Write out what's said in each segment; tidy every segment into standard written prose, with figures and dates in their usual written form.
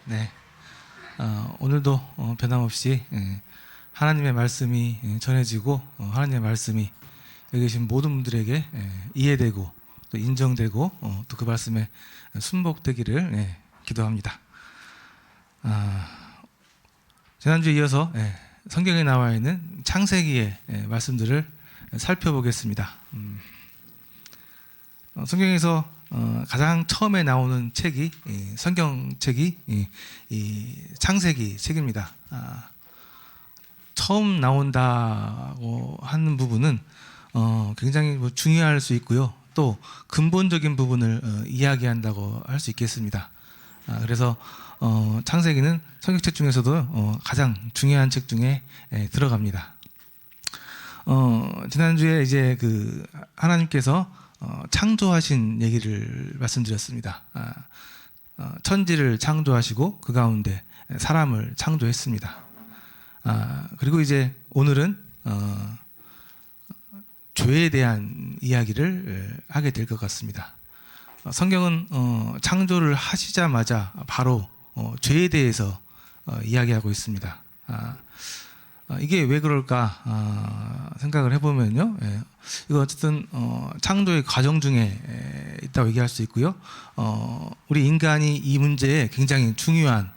네. 오늘도 변함없이 하나님의 말씀이 전해지고 하나님의 말씀이 여기 계신 모든 분들에게 이해되고 또 인정되고 또 그 말씀에 순복되기를 기도합니다. 지난주에 이어서 성경에 나와 있는 창세기의 말씀들을 살펴보겠습니다. 성경에서 가장 처음에 나오는 책이 성경책이 이 창세기 책입니다. 처음 나온다고 하는 부분은 굉장히 중요할 수 있고요. 또 근본적인 부분을 이야기한다고 할 수 있겠습니다. 그래서 창세기는 성경책 중에서도 가장 중요한 책 중에 들어갑니다. 지난주에 이제 그 하나님께서 창조하신 얘기를 말씀드렸습니다. 천지를 창조하시고 그 가운데 사람을 창조했습니다. 그리고 이제 오늘은 죄에 대한 이야기를 하게 될 것 같습니다. 성경은 창조를 하시자마자 바로 죄에 대해서 이야기하고 있습니다. 이게 왜 그럴까 생각을 해보면요, 이거 어쨌든 창조의 과정 중에 있다고 얘기할 수 있고요. 우리 인간이 이 문제에 굉장히 중요한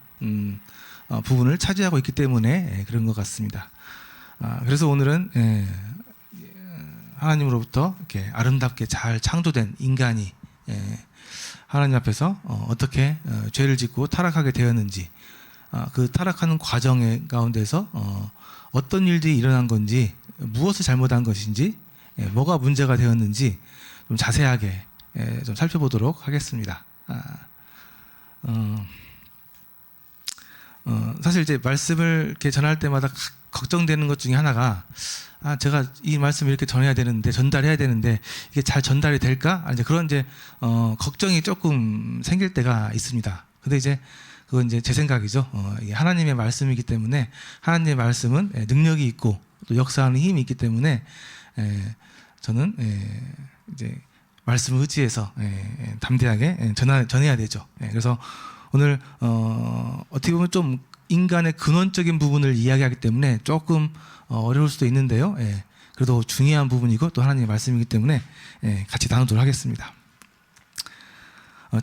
부분을 차지하고 있기 때문에 그런 것 같습니다. 그래서 오늘은 하나님으로부터 이렇게 아름답게 잘 창조된 인간이 하나님 앞에서 어떻게 죄를 짓고 타락하게 되었는지, 그 타락하는 과정 가운데서 어떤 일들이 일어난 건지, 무엇을 잘못한 것인지, 뭐가 문제가 되었는지 좀 자세하게 좀 살펴보도록 하겠습니다. 사실 이제 말씀을 이렇게 전할 때마다 걱정되는 것 중에 하나가, 제가 이 말씀을 이렇게 전해야 되는데, 전달해야 되는데 이게 잘 전달이 될까? 이제 그런 걱정이 조금 생길 때가 있습니다. 근데 이제 그건 이제 제 생각이죠. 이게 하나님의 말씀이기 때문에, 하나님의 말씀은 능력이 있고 또 역사하는 힘이 있기 때문에 저는 이제 말씀을 의지해서 담대하게 전해야 되죠. 그래서 오늘 어떻게 보면 좀 인간의 근원적인 부분을 이야기하기 때문에 조금 어려울 수도 있는데요. 그래도 중요한 부분이고 또 하나님의 말씀이기 때문에 같이 나누도록 하겠습니다.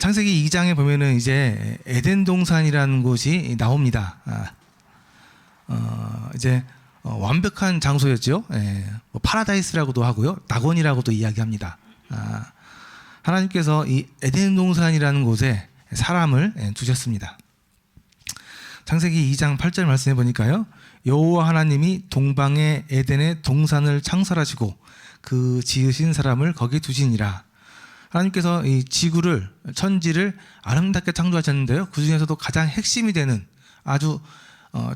창세기 2장에 보면은 이제 에덴 동산이라는 곳이 나옵니다. 이제 완벽한 장소였죠. 파라다이스라고도 하고요, 낙원이라고도 이야기합니다. 하나님께서 이 에덴 동산이라는 곳에 사람을 두셨습니다. 창세기 2장 8절 말씀해 보니까요, 여호와 하나님이 동방의 에덴의 동산을 창설하시고 그 지으신 사람을 거기 두시니라. 하나님께서 이 지구를, 천지를 아름답게 창조하셨는데요, 그 중에서도 가장 핵심이 되는 아주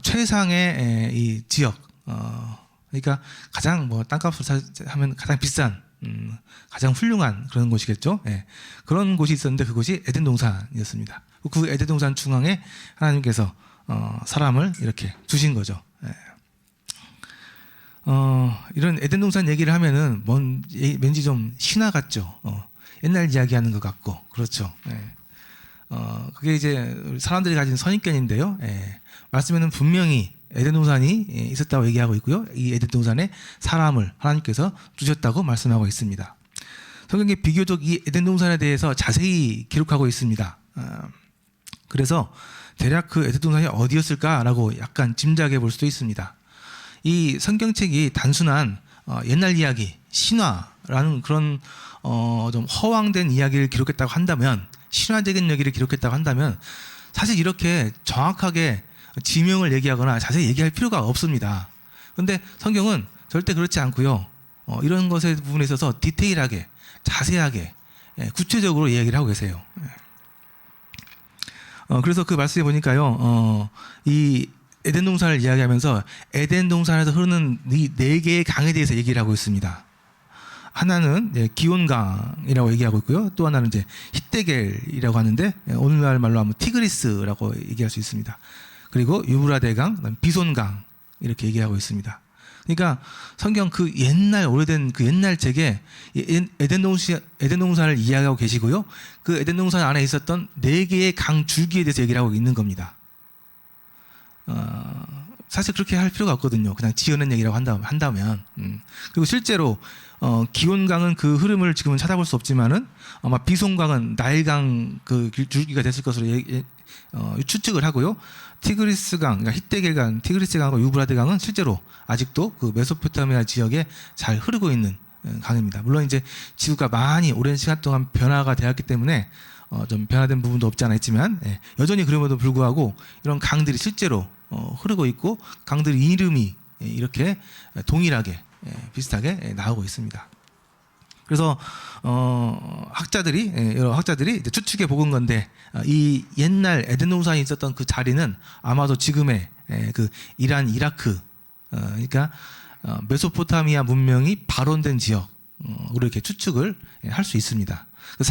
최상의 이 지역, 그러니까 가장 땅값으로 하면 가장 비싼, 가장 훌륭한 그런 곳이겠죠. 그런 곳이 있었는데 그곳이 에덴 동산이었습니다. 그 에덴 동산 중앙에 하나님께서 사람을 이렇게 두신 거죠. 이런 에덴 동산 얘기를 하면은 왠지 좀 신화 같죠. 옛날 이야기하는 것 같고, 그렇죠. 그게 이제 사람들이 가진 선입견인데요. 말씀에는 분명히 에덴 동산이 있었다고 얘기하고 있고요, 이 에덴 동산에 사람을 하나님께서 두셨다고 말씀하고 있습니다. 성경에 비교적 이 에덴 동산에 대해서 자세히 기록하고 있습니다. 그래서 대략 그 에덴 동산이 어디였을까라고 약간 짐작해 볼 수도 있습니다. 이 성경책이 단순한 옛날 이야기, 신화라는 그런 좀 허황된 이야기를 기록했다고 한다면, 신화적인 얘기를 기록했다고 한다면 사실 이렇게 정확하게 지명을 얘기하거나 자세히 얘기할 필요가 없습니다. 그런데 성경은 절대 그렇지 않고요, 이런 것에 부분에 있어서 디테일하게, 자세하게, 구체적으로 이야기를 하고 계세요. 그래서 그 말씀에 보니까요, 이 에덴 동산을 이야기하면서 에덴 동산에서 흐르는 이 4개의 강에 대해서 얘기를 하고 있습니다. 하나는 기온강이라고 얘기하고 있고요, 또 하나는 이제 히데겔이라고 하는데 오늘날 말로 하면 티그리스라고 얘기할 수 있습니다. 그리고 유브라데강, 비손강 이렇게 얘기하고 있습니다. 그러니까 성경 그 옛날, 오래된 그 옛날 책에 에덴 동산을 이야기하고 계시고요, 그 에덴 동산 안에 있었던 4개의 강 줄기에 대해서 얘기를 하고 있는 겁니다. 사실 그렇게 할 필요가 없거든요. 그냥 지어낸 얘기라고 한다면. 그리고 실제로 기온강은 그 흐름을 지금은 찾아볼 수 없지만은 아마 비송강은 나일강 그 줄기가 됐을 것으로 추측을 하고요. 티그리스강, 그러니까 히데겔강, 티그리스강과 유브라데강은 실제로 아직도 그 메소포타미아 지역에 잘 흐르고 있는 강입니다. 물론 이제 지구가 많이 오랜 시간 동안 변화가 되었기 때문에 좀 변화된 부분도 없지 않아 있지만 여전히 그럼에도 불구하고 이런 강들이 실제로 흐르고 있고 강들 이름이 이렇게 동일하게 비슷하게 나오고 있습니다. 그래서 학자들이 여러 학자들이 이제 추측해 보은 건데 이 옛날 에덴 동산이 있었던 그 자리는 아마도 지금의 그 이란, 이라크 그러니까 메소포타미아 문명이 발원된 지역으로 이렇게 추측을 할 수 있습니다. 그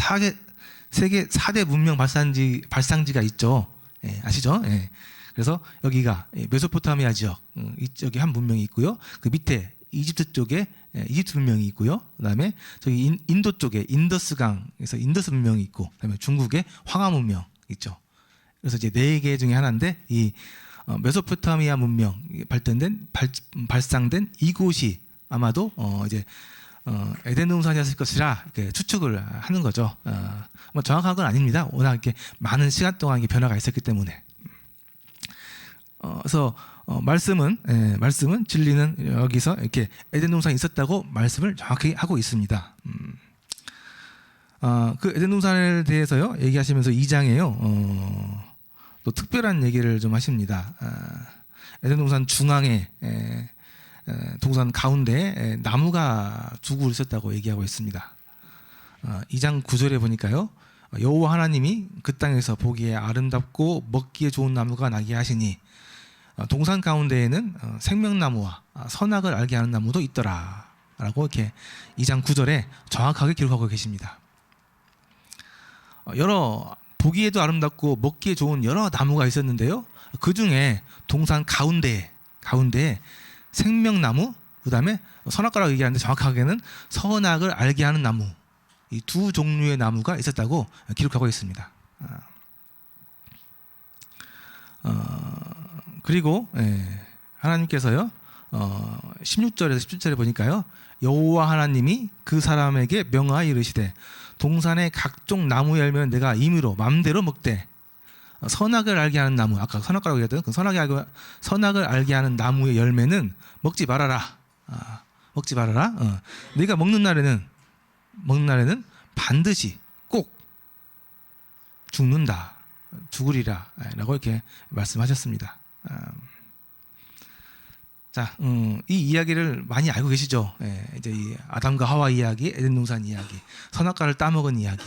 세계 4대 문명 발상지가 있죠. 아시죠? 그래서 여기가 메소포타미아 지역, 이쪽에 한 문명이 있고요. 그 밑에 이집트 쪽에 이집트 문명이 있고요. 그다음에 저기 인도 쪽에 인더스강에서 인더스 문명이 있고, 그다음에 중국의 황하 문명 있죠. 그래서 이제 4개 중에 하나인데 이 메소포타미아 문명 발상된 이곳이 아마도 이제 에덴 동산이었을 것이라 이렇게 추측을 하는 거죠. 뭐 정확한 건 아닙니다. 워낙 이렇게 많은 시간 동안 이게 변화가 있었기 때문에. 그래서 말씀은 진리는 여기서 이렇게 에덴 동산이 있었다고 말씀을 정확히 하고 있습니다. 그 에덴 동산에 대해서요 얘기하시면서 2장에요 또 특별한 얘기를 좀 하십니다. 에덴 동산 중앙에 동산 가운데에 나무가 두 그루 있었다고 얘기하고 있습니다. 2장 9절에 보니까요. 여호와 하나님이 그 땅에서 보기에 아름답고 먹기에 좋은 나무가 나게 하시니 동산 가운데에는 생명나무와 선악을 알게 하는 나무도 있더라 라고 이렇게 2장 9절에 정확하게 기록하고 계십니다. 여러 보기에도 아름답고 먹기에 좋은 여러 나무가 있었는데요. 그 중에 동산 가운데에 생명나무, 그 다음에 선악과라고 얘기하는데 정확하게는 선악을 알게 하는 나무, 이 두 종류의 나무가 있었다고 기록하고 있습니다. 그리고 하나님께서요 16절에서 17절에 보니까요 여호와 하나님이 그 사람에게 명하여 이르시되 동산의 각종 나무 열매는 내가 임의로 맘대로 먹되 선악을 알게 하는 나무, 아까 선악과라고 얘기했던 그 선악을 알게 하는 나무의 열매는 먹지 말아라. 먹지 말아라. 네가 먹는 날에는 반드시 꼭 죽으리라 라고 이렇게 말씀하셨습니다. 자, 이 이야기를 많이 알고 계시죠? 이제 이 아담과 하와 이야기, 에덴 동산 이야기, 선악과를 따먹은 이야기,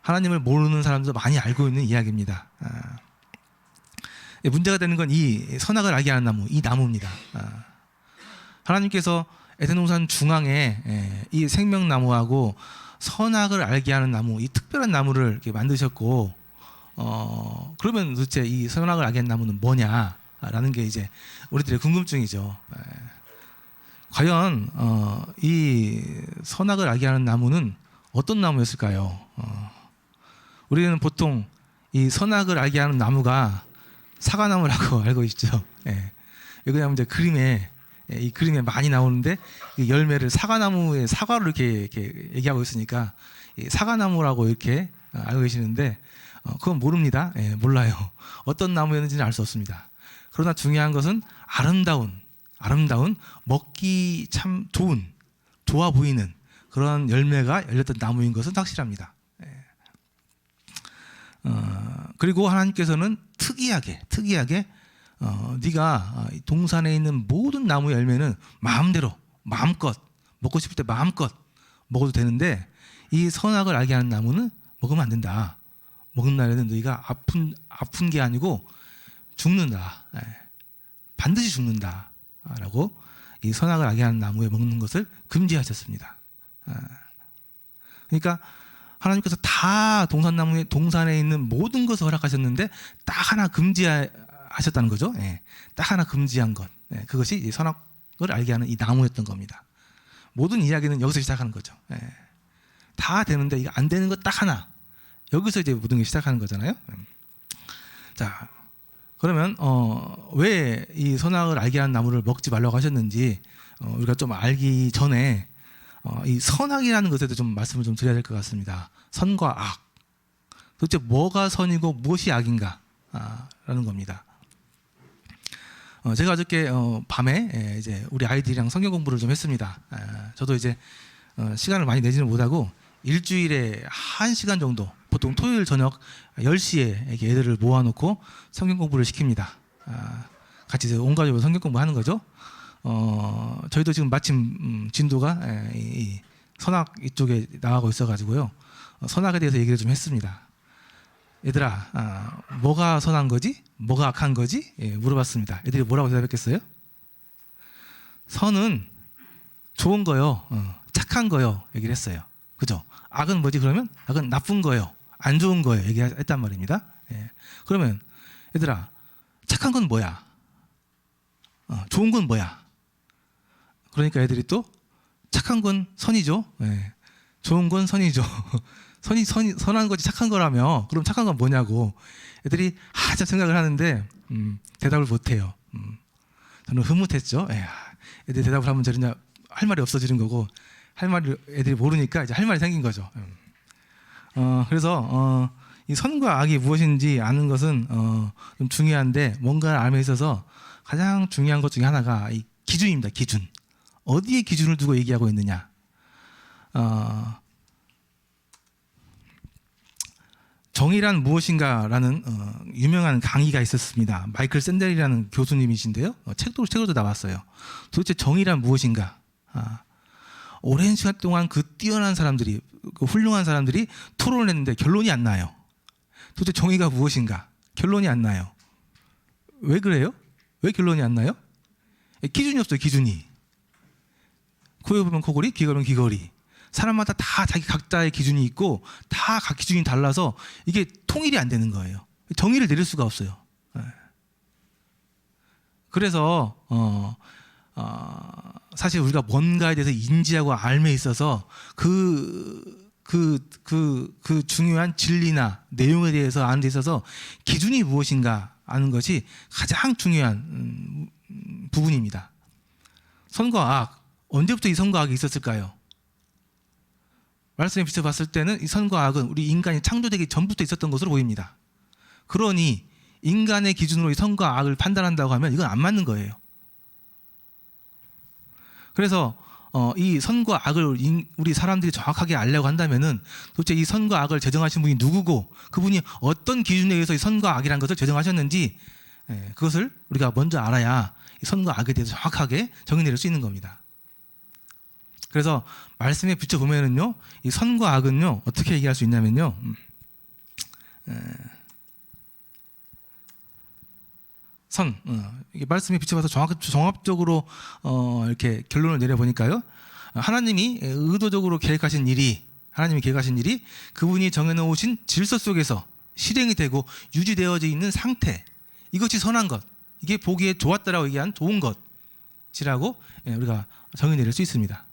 하나님을 모르는 사람도 많이 알고 있는 이야기입니다. 문제가 되는 건 이 선악을 알게 하는 나무, 이 나무입니다. 하나님께서 에덴 동산 중앙에 이 생명나무하고 선악을 알게 하는 나무, 이 특별한 나무를 이렇게 만드셨고, 그러면 도대체 이 선악을 알게 하는 나무는 뭐냐라는 게 이제 우리들의 궁금증이죠. 과연 이 선악을 알게 하는 나무는 어떤 나무였을까요? 우리는 보통 이 선악을 알게 하는 나무가 사과나무라고 알고 있죠. 왜냐하면 이제 이 그림에 많이 나오는데 이 열매를 사과나무의 사과로 이렇게 얘기하고 있으니까 이 사과나무라고 이렇게 알고 계시는데 그건 모릅니다. 몰라요. 어떤 나무였는지는 알 수 없습니다. 그러나 중요한 것은 아름다운 먹기 참 좋아 보이는 그런 열매가 열렸던 나무인 것은 확실합니다. 그리고 하나님께서는 특이하게 네가 동산에 있는 모든 나무 열매는 마음껏 먹고 싶을 때 마음껏 먹어도 되는데 이 선악을 알게 하는 나무는 먹으면 안 된다. 먹은 날에는 너희가 아픈 게 아니고 죽는다. 반드시 죽는다. 라고 이 선악을 알게 하는 나무에 먹는 것을 금지하셨습니다. 그러니까 하나님께서 다 동산에 있는 모든 것을 허락하셨는데 딱 하나 금지하셨다는 거죠. 딱 하나 금지한 것. 그것이 이 선악을 알게 하는 이 나무였던 겁니다. 모든 이야기는 여기서 시작하는 거죠. 다 되는데 이거 안 되는 것 딱 하나. 여기서 이제 모든 게 시작하는 거잖아요. 자, 그러면 왜 이 선악을 알게 하는 나무를 먹지 말라고 하셨는지 우리가 좀 알기 전에 이 선악이라는 것에도 좀 말씀을 좀 드려야 될 것 같습니다. 선과 악. 도대체 뭐가 선이고 무엇이 악인가? 라는 겁니다. 제가 어저께 밤에 이제 우리 아이들이랑 성경 공부를 좀 했습니다. 저도 이제 시간을 많이 내지는 못하고 일주일에 1시간 정도, 보통 토요일 저녁 10시에 이렇게 애들을 모아놓고 성경 공부를 시킵니다. 같이 온 가족으로 성경 공부하는 거죠. 저희도 지금 마침 진도가 이 선악 이쪽에 나가고 있어가지고요. 선악에 대해서 얘기를 좀 했습니다. 얘들아, 뭐가 선한 거지? 뭐가 악한 거지? 물어봤습니다. 애들이 뭐라고 대답했겠어요? 선은 좋은 거요, 착한 거요, 얘기를 했어요. 그죠? 악은 뭐지? 그러면 악은 나쁜 거요, 안 좋은 거요, 얘기했단 말입니다. 그러면 얘들아, 착한 건 뭐야? 좋은 건 뭐야? 그러니까 애들이 또 착한 건 선이죠. 좋은 건 선이죠. 선한 거지 착한 거라며. 그럼 착한 건 뭐냐고 애들이 한참 생각을 하는데 대답을 못해요. 저는 흐뭇했죠. 애들이 대답을 하면 저는 할 말이 없어지는 거고, 할 말을 애들이 모르니까 이제 할 말이 생긴 거죠. 그래서 이 선과 악이 무엇인지 아는 것은 좀 중요한데, 뭔가를 알에 있어서 가장 중요한 것 중에 하나가 이 기준입니다. 기준. 어디에 기준을 두고 얘기하고 있느냐. 정의란 무엇인가라는 유명한 강의가 있었습니다. 마이클 샌델이라는 교수님이신데요. 책으로도 나왔어요. 도대체 정의란 무엇인가? 오랜 시간 동안 그 뛰어난 사람들이, 그 훌륭한 사람들이 토론을 했는데 결론이 안 나요. 도대체 정의가 무엇인가? 결론이 안 나요. 왜 그래요? 왜 결론이 안 나요? 기준이 없어요. 기준이. 코에 보면 코걸이, 귀에 보면 귀걸이. 사람마다 다 자기 각자의 기준이 있고 다 각 기준이 달라서 이게 통일이 안 되는 거예요. 정의를 내릴 수가 없어요. 그래서 사실 우리가 뭔가에 대해서 인지하고 알매 있어서 그 중요한 진리나 내용에 대해서 아는 데 있어서 기준이 무엇인가 아는 것이 가장 중요한 부분입니다. 선과 악, 언제부터 이 선과 악이 있었을까요? 말씀에 비춰봤을 때는 이 선과 악은 우리 인간이 창조되기 전부터 있었던 것으로 보입니다. 그러니 인간의 기준으로 이 선과 악을 판단한다고 하면 이건 안 맞는 거예요. 그래서 이 선과 악을 우리 사람들이 정확하게 알려고 한다면은 도대체 이 선과 악을 제정하신 분이 누구고, 그분이 어떤 기준에 의해서 이 선과 악이라는 것을 제정하셨는지, 그것을 우리가 먼저 알아야 이 선과 악에 대해서 정확하게 정의 내릴 수 있는 겁니다. 그래서 말씀에 비춰보면은요, 이 선과 악은요, 어떻게 얘기할 수 있냐면요, 이게 말씀에 비춰봐서 종합적으로 이렇게 결론을 내려보니까요, 하나님이 의도적으로 계획하신 일이, 그분이 정해놓으신 질서 속에서 실행이 되고 유지되어져 있는 상태, 이것이 선한 것, 이게 보기에 좋았다라고 얘기한 좋은 것이라고 우리가 정의 내릴 수 있습니다.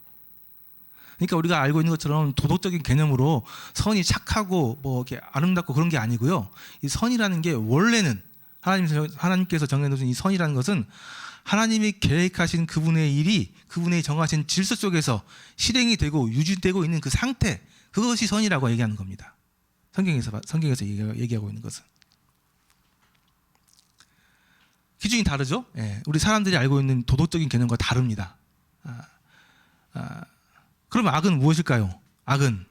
그러니까 우리가 알고 있는 것처럼 도덕적인 개념으로 선이 착하고 뭐 이렇게 아름답고 그런 게 아니고요. 이 선이라는 게 원래는 하나님께서 정해놓으신 이 선이라는 것은 하나님이 계획하신 그분의 일이 그분의 정하신 질서 속에서 실행이 되고 유지되고 있는 그 상태, 그것이 선이라고 얘기하는 겁니다. 성경에서 얘기하고 있는 것은. 기준이 다르죠? 우리 사람들이 알고 있는 도덕적인 개념과 다릅니다. 그럼 악은 무엇일까요? 악은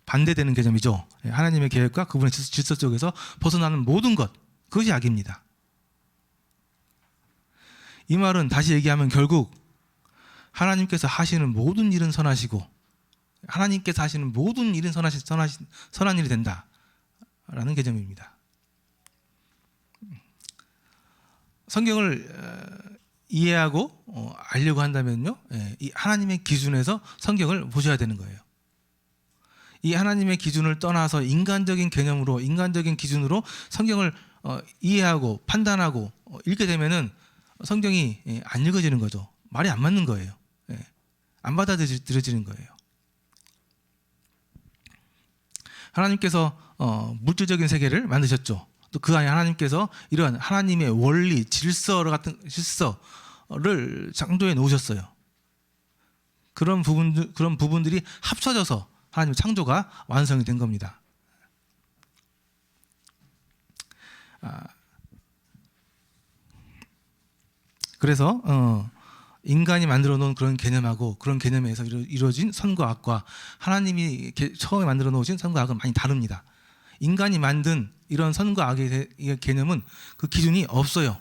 반대되는 개념이죠. 하나님의 계획과 그분의 질서 속에서 벗어나는 모든 것, 그것이 악입니다. 이 말은 다시 얘기하면 결국 하나님께서 하시는 모든 일은 선하시고 하나님께서 하시는 모든 일은 선한 일이 된다라는 개념입니다. 성경을 이해하고 알려고 한다면요, 이 하나님의 기준에서 성경을 보셔야 되는 거예요. 이 하나님의 기준을 떠나서 인간적인 개념으로, 인간적인 기준으로 성경을 이해하고 판단하고 읽게 되면은 성경이 안 읽어지는 거죠. 말이 안 맞는 거예요. 안 받아들여지는 거예요. 하나님께서 물질적인 세계를 만드셨죠. 또 그 안에 하나님께서 이러한 하나님의 원리, 질서를 창조해 놓으셨어요. 그런 부분들이 합쳐져서 하나님의 창조가 완성이 된 겁니다. 그래서 인간이 만들어 놓은 그런 개념하고 그런 개념에서 이루어진 선과 악과 하나님이 처음에 만들어 놓으신 선과 악은 많이 다릅니다. 인간이 만든 이런 선과 악의 개념은 그 기준이 없어요.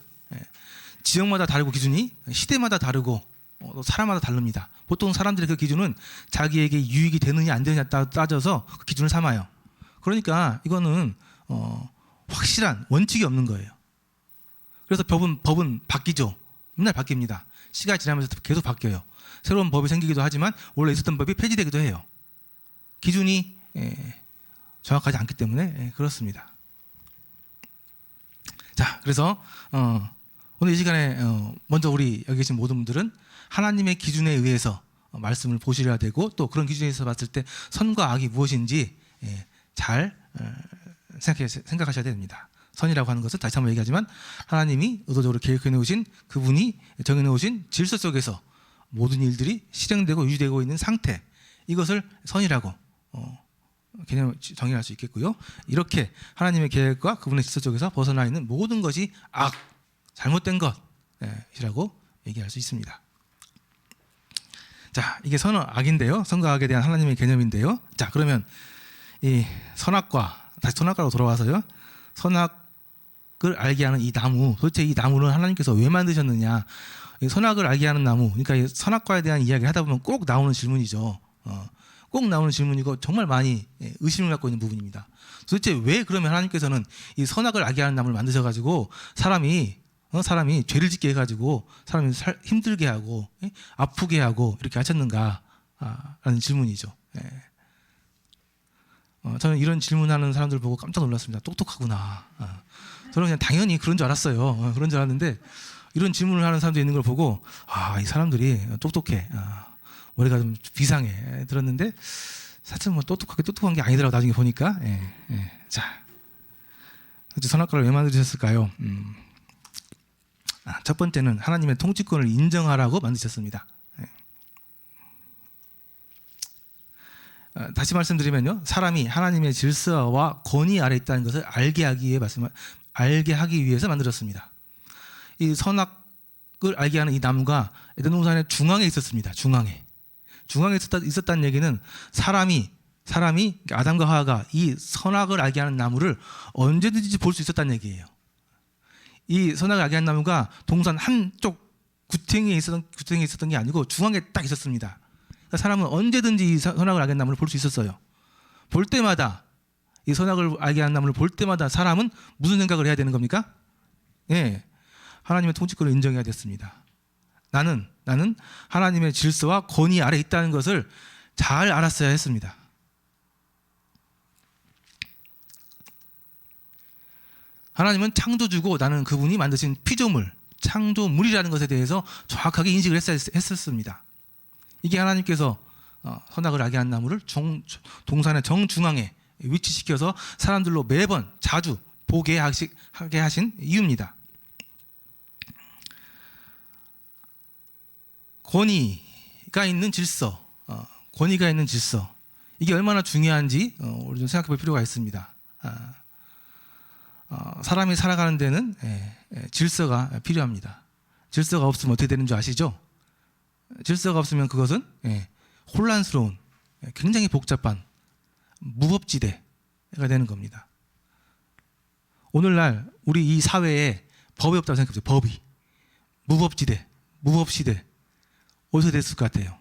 지역마다 다르고 기준이 시대마다 다르고 또 사람마다 다릅니다. 보통 사람들의 그 기준은 자기에게 유익이 되느냐 안 되느냐 따져서 그 기준을 삼아요. 그러니까 이거는 확실한 원칙이 없는 거예요. 그래서 법은 바뀌죠. 맨날 바뀝니다. 시간이 지나면서 계속 바뀌어요. 새로운 법이 생기기도 하지만 원래 있었던 법이 폐지되기도 해요. 기준이 정확하지 않기 때문에 그렇습니다. 자, 그래서 오늘 이 시간에 먼저 우리 여기 계신 모든 분들은 하나님의 기준에 의해서 말씀을 보시려야 되고 또 그런 기준에서 봤을 때 선과 악이 무엇인지 잘 생각하셔야 됩니다. 선이라고 하는 것은 다시 한번 얘기하지만 하나님이 의도적으로 계획해 놓으신 그분이 정해 놓으신 질서 속에서 모든 일들이 실행되고 유지되고 있는 상태, 이것을 선이라고 개념 정의할 수 있겠고요. 이렇게 하나님의 계획과 그분의 질서 속에서 벗어나 있는 모든 것이 악, 잘못된 것이라고 얘기할 수 있습니다. 자, 이게 선과 악인데요. 선과 악에 대한 하나님의 개념인데요. 자, 그러면 이 선악과, 다시 선악과로 돌아와서요. 선악을 알게 하는 이 나무, 도대체 이 나무는 하나님께서 왜 만드셨느냐? 이 선악을 알게 하는 나무, 그러니까 이 선악과에 대한 이야기를 하다 보면 꼭 나오는 질문이죠. 꼭 나오는 질문이고 정말 많이 의심을 갖고 있는 부분입니다. 도대체 왜 그러면 하나님께서는 이 선악을 알게 하는 나무를 만드셔가지고 사람이 죄를 짓게 해가지고 사람이 힘들게 하고 아프게 하고 이렇게 하셨는가? 라는 질문이죠. 저는 이런 질문하는 사람들 보고 깜짝 놀랐습니다. 똑똑하구나. 저는 그냥 당연히 그런 줄 알았어요. 그런 줄 알았는데 이런 질문을 하는 사람도 있는 걸 보고 이 사람들이 똑똑해. 머리가 좀 비상해. 들었는데 사실 뭐 똑똑한 게 아니더라고 나중에 보니까. 자, 선악과를 왜 만드셨을까요? 첫 번째는 하나님의 통치권을 인정하라고 만드셨습니다. 다시 말씀드리면요, 사람이 하나님의 질서와 권위 아래 있다는 것을 알게 하기 위해서 만들었습니다. 이 선악을 알게 하는 이 나무가 에덴 동산의 중앙에 있었습니다. 중앙에 있었다는 얘기는 사람이 아담과 하와가 이 선악을 알게 하는 나무를 언제든지 볼 수 있었다는 얘기예요. 이 선악을 알게 하는 나무가 동산 한쪽 구탱이에 있었던 게 아니고 중앙에 딱 있었습니다. 그러니까 사람은 언제든지 이 선악을 알게 하는 나무를 볼 수 있었어요. 볼 때마다 이 선악을 알게 하는 나무를 볼 때마다 사람은 무슨 생각을 해야 되는 겁니까? 하나님의 통치권을 인정해야 됐습니다. 나는 하나님의 질서와 권위 아래 있다는 것을 잘 알았어야 했습니다. 하나님은 창조주고 나는 그분이 만드신 피조물, 창조물이라는 것에 대해서 정확하게 인식을 했었습니다. 이게 하나님께서 선악을 알게 한 나무를 동산의 정중앙에 위치시켜서 사람들로 매번 자주 보게 하게 하신 이유입니다. 권위가 있는 질서, 이게 얼마나 중요한지 우리 좀 생각해 볼 필요가 있습니다. 사람이 살아가는 데는 질서가 필요합니다. 질서가 없으면 어떻게 되는 줄 아시죠? 질서가 없으면 그것은 혼란스러운, 굉장히 복잡한 무법지대가 되는 겁니다. 오늘날 우리 이 사회에 법이 없다고 생각해보세요. 법이. 무법지대, 무법시대. 어디서 됐을 것 같아요?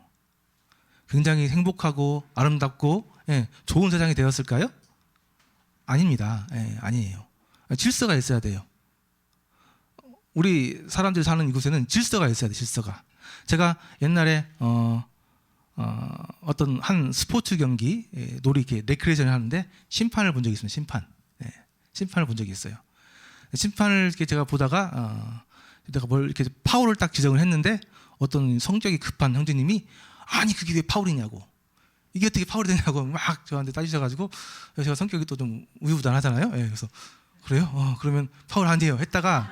굉장히 행복하고 아름답고 좋은 세상이 되었을까요? 아닙니다. 아니에요. 질서가 있어야 돼요. 우리 사람들이 사는 이곳에는 질서가 있어야 돼요. 질서가. 제가 옛날에 어떤 한 스포츠 경기 놀이 이렇게 레크레이션을 하는데 심판을 본 적이 있습니다. 심판을 본 적이 있어요. 심판을 이렇게 제가 보다가 내가 뭘 이렇게 파울을 딱 지정을 했는데 어떤 성격이 급한 형제님이 아니 그게 왜 파울이냐고, 이게 어떻게 파울이 되냐고 막 저한테 따지셔가지고 제가 성격이 또 좀 우유부단하잖아요. 그래서 그래요? 그러면 파울 안 돼요. 했다가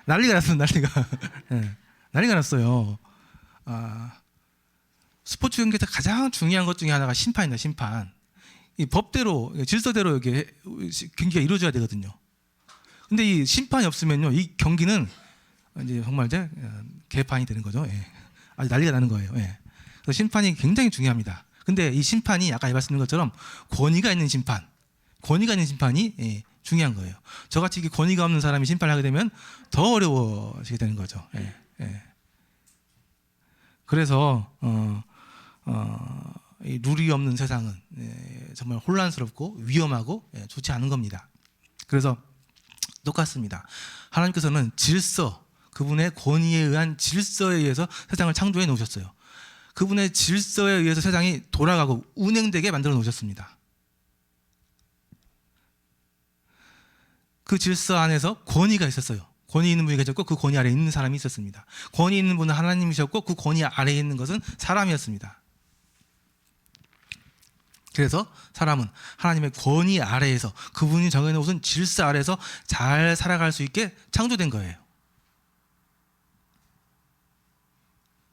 난리가 났어요. 난리가. 예, 난리가 났어요. 스포츠 경기에서 가장 중요한 것 중에 하나가 심판이다. 심판. 이 법대로 질서대로 이게 경기가 이루어져야 되거든요. 근데 이 심판이 없으면요, 이 경기는 이제 정말 이제 개판이 되는 거죠. 예. 아주 난리가 나는 거예요. 예. 그래서 심판이 굉장히 중요합니다. 근데 이 심판이 아까 말씀드린 것처럼 권위가 있는 심판이 중요한 거예요. 저같이 권위가 없는 사람이 심판을 하게 되면 더 어려워지게 되는 거죠. 예. 예. 그래서 이 룰이 없는 세상은 정말 혼란스럽고 위험하고 좋지 않은 겁니다. 그래서 똑같습니다. 하나님께서는 질서, 그분의 권위에 의한 질서에 의해서 세상을 창조해 놓으셨어요. 그분의 질서에 의해서 세상이 돌아가고 운행되게 만들어 놓으셨습니다. 그 질서 안에서 권위가 있었어요. 권위 있는 분이 계셨고 그 권위 아래에 있는 사람이 있었습니다. 권위 있는 분은 하나님이셨고 그 권위 아래에 있는 것은 사람이었습니다. 그래서 사람은 하나님의 권위 아래에서 그분이 정해놓은 질서 아래에서 잘 살아갈 수 있게 창조된 거예요.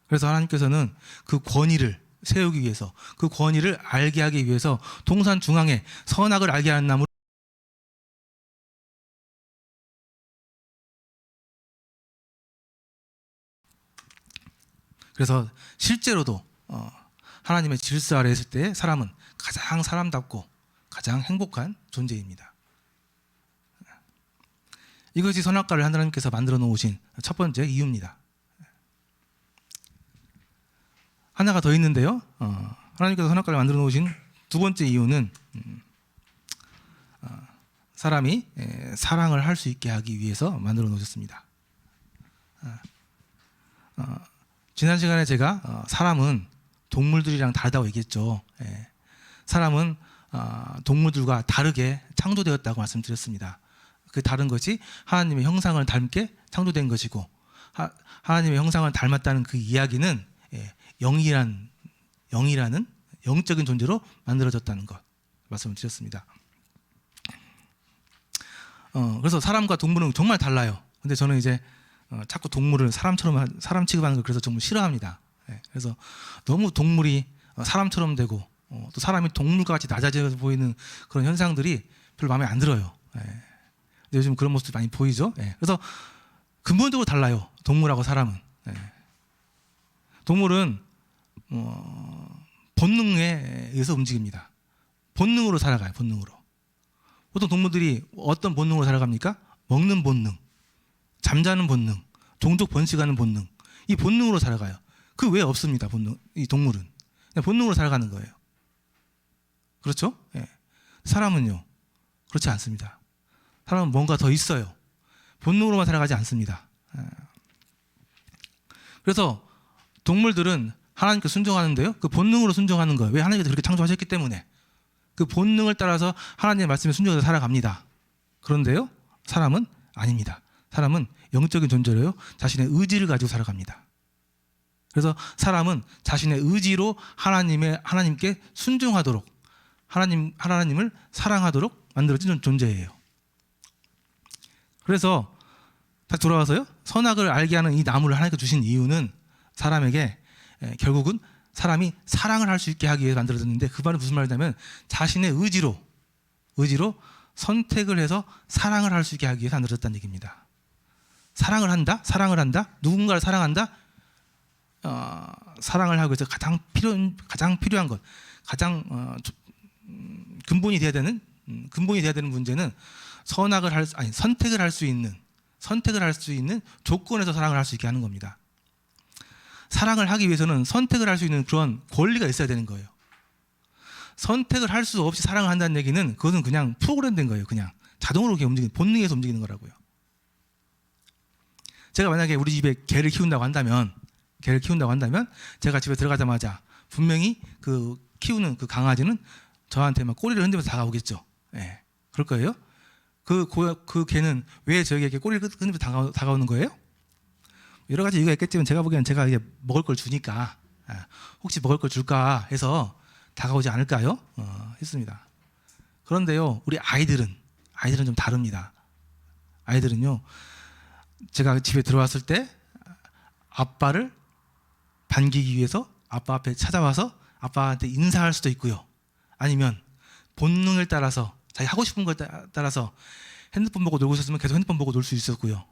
그래서 하나님께서는 그 권위를 세우기 위해서, 그 권위를 알게 하기 위해서 동산 중앙에 선악을 알게 하는 나무를, 그래서 실제로도 하나님의 질서 아래에 있을 때 사람은 가장 사람답고 가장 행복한 존재입니다. 이것이 선악과를 하나님께서 만들어 놓으신 첫 번째 이유입니다. 하나가 더 있는데요. 하나님께서 선악과를 만들어 놓으신 두 번째 이유는 사람이 사랑을 할 수 있게 하기 위해서 만들어 놓으셨습니다. 지난 시간에 제가 사람은 동물들이랑 다르다고 얘기했죠. 사람은 동물들과 다르게 창조되었다고 말씀드렸습니다. 그 다른 것이 하나님의 형상을 닮게 창조된 것이고, 하나님의 형상을 닮았다는 그 이야기는 영이라는 영적인 존재로 만들어졌다는 것 말씀을 드렸습니다. 그래서 사람과 동물은 정말 달라요. 근데 저는 이제 자꾸 동물을 사람 취급하는 걸 그래서 정말 싫어합니다. 그래서 너무 동물이 사람처럼 되고 또 사람이 동물과 같이 낮아져 보이는 그런 현상들이 별로 마음에 안 들어요. 근데 요즘 그런 모습이 많이 보이죠. 그래서 근본적으로 달라요. 동물하고 사람은. 동물은 본능에 의해서 움직입니다. 본능으로 살아가요. 본능으로. 보통 동물들이 어떤 본능으로 살아갑니까? 먹는 본능, 잠자는 본능, 종족 번식하는 본능. 이 본능으로 살아가요. 그 외에 없습니다. 본능. 이 동물은 그냥 본능으로 살아가는 거예요. 그렇죠? 사람은요, 그렇지 않습니다. 사람은 뭔가 더 있어요. 본능으로만 살아가지 않습니다. 그래서 동물들은 하나님께 순종하는데요, 그 본능으로 순종하는 거예요. 왜? 하나님께서 그렇게 창조하셨기 때문에 그 본능을 따라서 하나님의 말씀에 순종해서 살아갑니다. 그런데요, 사람은 아닙니다. 사람은 영적인 존재로요, 자신의 의지를 가지고 살아갑니다. 그래서 사람은 자신의 의지로 하나님께 순종하도록, 하나님을 사랑하도록 만들어진 존재예요. 그래서 다시 돌아와서요, 선악을 알게 하는 이 나무를 하나님께 주신 이유는 사람에게 결국은 사람이 사랑을 할 수 있게 하기 위해 만들어졌는데, 그 말은 무슨 말이냐면 자신의 의지로 선택을 해서 사랑을 할 수 있게 하기 위해서 만들어졌다는 얘기입니다. 사랑을 한다, 누군가를 사랑한다. 사랑을 하기 위해서 가장 필요한 것, 가장 근본이 돼야 되는 문제는 선택을 할 수 있는 조건에서 사랑을 할 수 있게 하는 겁니다. 사랑을 하기 위해서는 선택을 할 수 있는 그런 권리가 있어야 되는 거예요. 선택을 할 수 없이 사랑을 한다는 얘기는 그것은 그냥 프로그램된 거예요. 그냥 자동으로 본능에서 움직이는 거라고요. 제가 만약에 우리 집에 개를 키운다고 한다면 제가 집에 들어가자마자 분명히 그 키우는 그 강아지는 저한테 막 꼬리를 흔들면서 다가오겠죠. 그럴 거예요. 그 개는 왜 저에게 꼬리를 흔들면서 다가오는 거예요? 여러 가지 이유가 있겠지만 제가 보기에는 제가 이게 먹을 걸 주니까, 혹시 먹을 걸 줄까 해서 다가오지 않을까요? 했습니다. 그런데요, 우리 아이들은 아이들은 좀 다릅니다. 아이들은요, 제가 집에 들어왔을 때 아빠를 반기기 위해서 아빠 앞에 찾아와서 아빠한테 인사할 수도 있고요. 아니면 본능을 따라서 자기 하고 싶은 걸 따라서 핸드폰 보고 놀고 있었으면 계속 핸드폰 보고 놀 수 있었고요.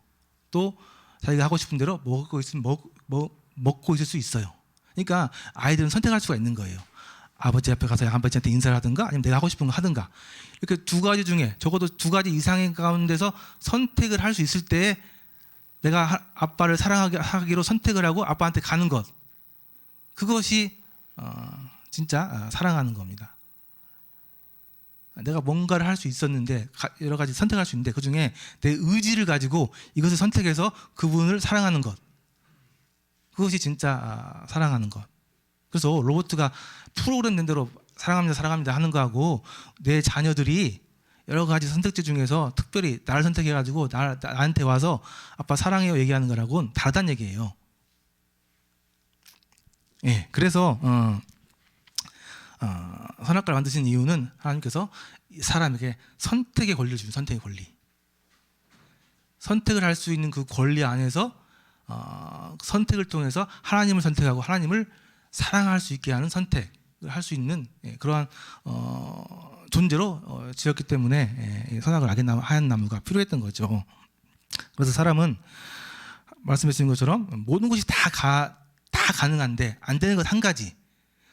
또 자기가 하고 싶은 대로 먹고 있으면 먹고 있을 수 있어요. 그러니까 아이들은 선택할 수가 있는 거예요. 아버지 앞에 가서 아버지한테 인사를 하든가 아니면 내가 하고 싶은 거 하든가, 이렇게 두 가지 중에 적어도 두 가지 이상의 가운데서 선택을 할 수 있을 때 내가 아빠를 사랑하기로 선택을 하고 아빠한테 가는 것, 그것이 진짜 사랑하는 겁니다. 내가 뭔가를 할 수 있었는데, 여러 가지 선택할 수 있는데 그중에 내 의지를 가지고 이것을 선택해서 그분을 사랑하는 것, 그것이 진짜 사랑하는 것. 그래서 로봇가 프로그램된 대로 사랑합니다 사랑합니다 하는 거하고 내 자녀들이 여러 가지 선택지 중에서 특별히 나를 선택해가지고 나한테 와서 아빠 사랑해요 얘기하는 거라고는 다르다는 얘기예요. 예, 그래서 선악과를 만드신 이유는 하나님께서 사람에게 선택의 권리를 주신, 선택의 권리, 선택을 할 수 있는 그 권리 안에서 선택을 통해서 하나님을 선택하고 하나님을 사랑할 수 있게 하는 선택을 할 수 있는 그러한 존재로 지었기 때문에 선악을 악의 나무, 하얀 나무가 필요했던 거죠. 그래서 사람은 말씀해 주신 것처럼 모든 것이 다 가능한데 안 되는 것 한 가지,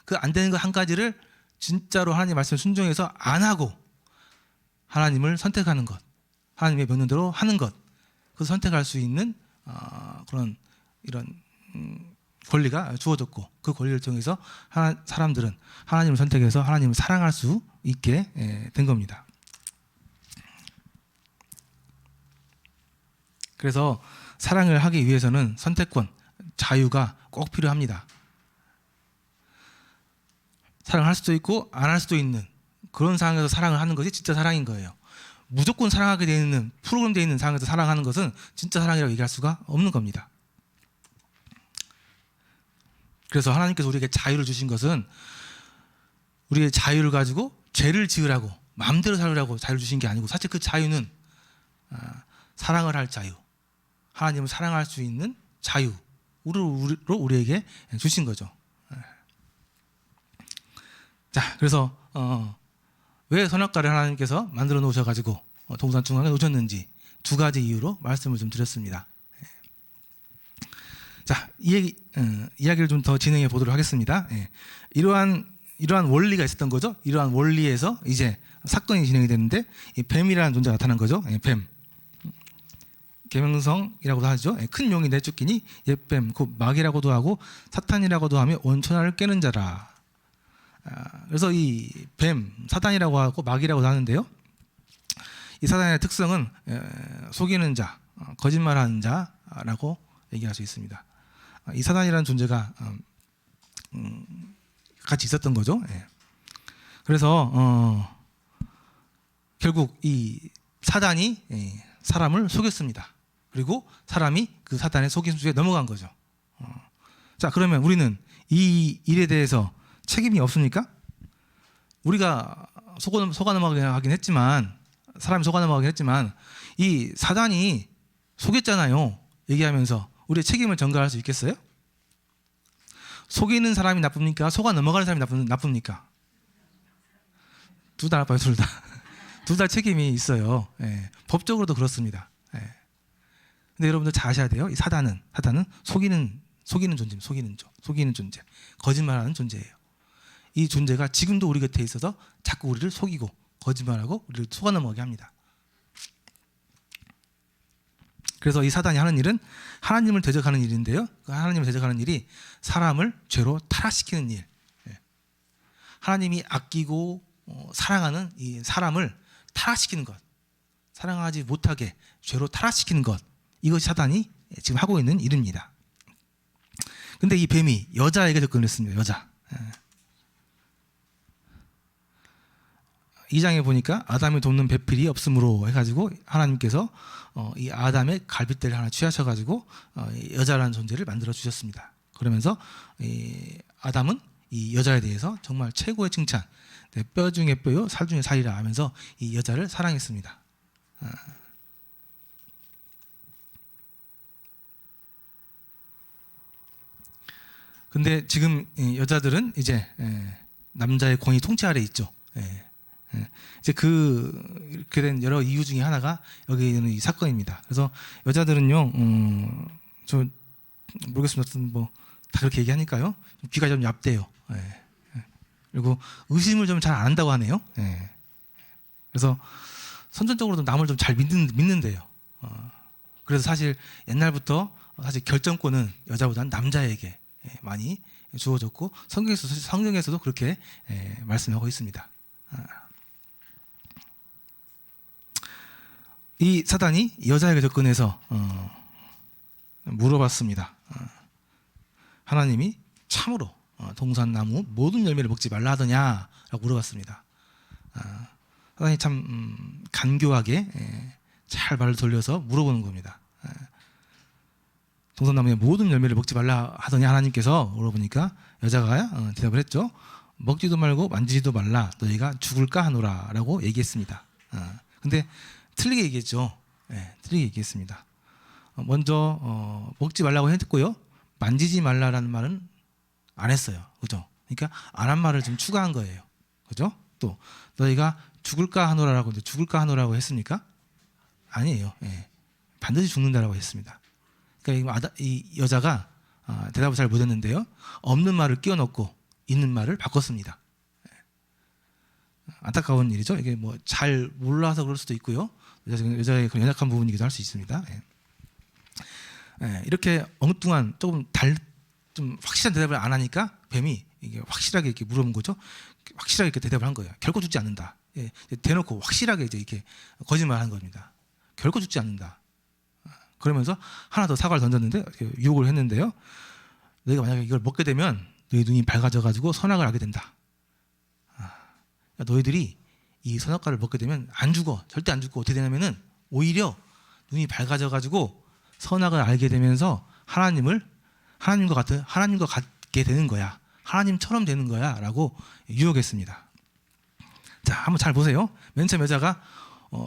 그 안 되는 것 한 가지를 진짜로 하나님 말씀에 순종해서 안 하고 하나님을 선택하는 것, 하나님의 명령대로 하는 것, 그 선택할 수 있는 그런 이런 권리가 주어졌고, 그 권리를 통해서 사람들은 하나님을 선택해서 하나님을 사랑할 수 있게 된 겁니다. 그래서 사랑을 하기 위해서는 선택권, 자유가 꼭 필요합니다. 사랑할 수도 있고 안 할 수도 있는 그런 상황에서 사랑을 하는 것이 진짜 사랑인 거예요. 무조건 사랑하게 되어 있는, 프로그램되어 있는 상황에서 사랑하는 것은 진짜 사랑이라고 얘기할 수가 없는 겁니다. 그래서 하나님께서 우리에게 자유를 주신 것은 우리의 자유를 가지고 죄를 지으라고, 마음대로 살으라고 자유를 주신 게 아니고, 사실 그 자유는 사랑을 할 자유, 하나님을 사랑할 수 있는 자유로 우리에게 주신 거죠. 자, 그래서 왜 선악과를 하나님께서 만들어 놓으셔가지고 동산 중앙에 놓으셨는지 두 가지 이유로 말씀을 좀 드렸습니다. 자, 이야기를 좀 더 진행해 보도록 하겠습니다. 이러한 원리가 있었던 거죠. 이러한 원리에서 이제 사건이 진행이 되는데, 이 뱀이라는 존재가 나타난 거죠. 뱀, 계명성이라고도 하죠. 큰 용이 내쫓기니 옛뱀, 곧 마귀라고도 하고 사탄이라고도 하며 온천하를 깨는 자라. 그래서 이 뱀, 사탄이라고 하고 마귀라고도 하는데요, 이 사탄의 특성은 속이는 자, 거짓말하는 자라고 얘기할 수 있습니다. 이 사탄이라는 존재가 같이 있었던 거죠. 그래서 결국 이 사단이 사람을 속였습니다. 그리고 사람이 그 사단의 속임수에 넘어간 거죠. 자, 그러면 우리는 이 일에 대해서 책임이 없습니까? 우리가 속아 넘어가긴 했지만, 사람이 속아 넘어가긴 했지만 이 사단이 속였잖아요. 얘기하면서 우리의 책임을 전가할 수 있겠어요? 속이는 사람이 나쁩니까? 속아 넘어가는 사람이 나쁩니까? 둘 다 나빠요. 둘 다. 둘 다 책임이 있어요. 법적으로도 그렇습니다. 근데 여러분들 잘 아셔야 돼요. 이 사단은 속이는 속이는 존재, 거짓말하는 존재예요. 이 존재가 지금도 우리 곁에 있어서 자꾸 우리를 속이고 거짓말하고 우리를 속아 넘어가게 합니다. 그래서 이 사단이 하는 일은 하나님을 대적하는 일인데요, 그 하나님을 대적하는 일이 사람을 죄로 타락시키는 일, 하나님이 아끼고 사랑하는 이 사람을 타락시키는 것, 사랑하지 못하게 죄로 타락시키는 것, 이것이 사단이 지금 하고 있는 일입니다. 근데 이 뱀이 여자에게 접근했습니다. 여자. 2장에 보니까 아담이 돕는 배필이 없으므로 해가지고 하나님께서 이 아담의 갈빗대를 하나 취하셔가지고 여자라는 존재를 만들어 주셨습니다. 그러면서 이 아담은 이 여자에 대해서 정말 최고의 칭찬, 내 뼈 중에 뼈요 살 중에 살이라 하면서 이 여자를 사랑했습니다. 근데 지금 여자들은 이제 남자의 권위 통치 아래 있죠. 이제 이렇게 된 여러 이유 중에 하나가 여기 있는 이 사건입니다. 그래서 여자들은요, 저 모르겠습니다. 뭐 다 그렇게 얘기하니까요. 귀가 좀 얇대요. 그리고 의심을 좀 잘 안 한다고 하네요. 그래서 선천적으로도 남을 좀 잘 믿는데요. 그래서 사실 옛날부터 사실 결정권은 여자보다는 남자에게 많이 주어졌고 성경에서도 그렇게 말씀하고 있습니다. 이 사단이 여자에게 접근해서 물어봤습니다. 하나님이 참으로 동산나무 모든 열매를 먹지 말라 하더냐라고 물어봤습니다. 사단이 참 간교하게 잘 말을 돌려서 물어보는 겁니다. 동산나무의 모든 열매를 먹지 말라 하더냐 하나님께서 물어보니까 여자가 대답을 했죠. 먹지도 말고 만지지도 말라 너희가 죽을까 하노라 라고 얘기했습니다. 근데 틀리게 얘기했죠. 틀리게 얘기했습니다. 먼저 먹지 말라고 했고요. 만지지 말라라는 말은 안 했어요. 그죠? 그러니까 안 한 말을 좀 추가한 거예요. 그죠? 또 너희가 죽을까 하노라라고 했는데 죽을까 하노라고 했습니까? 아니에요. 반드시 죽는다라고 했습니다. 그러니까 이 여자가 대답을 잘 못했는데요. 없는 말을 끼워 넣고 있는 말을 바꿨습니다. 안타까운 일이죠. 이게 뭐 잘 몰라서 그럴 수도 있고요. 여자의 그런 연약한 부분이기도 할 수 있습니다. 이렇게 엉뚱한 좀 확실한 대답을 안 하니까 뱀이 이게 확실하게 이렇게 물어본 거죠. 확실하게 이렇게 대답을 한 거예요. 결코 죽지 않는다. 대놓고 확실하게 이제 이렇게 거짓말한 겁니다. 결코 죽지 않는다. 그러면서 하나 더 사과를 던졌는데 유혹을 했는데요. 너희가 만약에 이걸 먹게 되면 너희 눈이 밝아져 가지고 선악을 알게 된다. 너희들이 이 선악과를 먹게 되면 안 죽어. 절대 안 죽고 어떻게 되냐면은 오히려 눈이 밝아져 가지고 선악을 알게 되면서 하나님과 같게 되는 거야. 하나님처럼 되는 거야라고 유혹했습니다. 자, 한번 잘 보세요. 맨 처음 여자가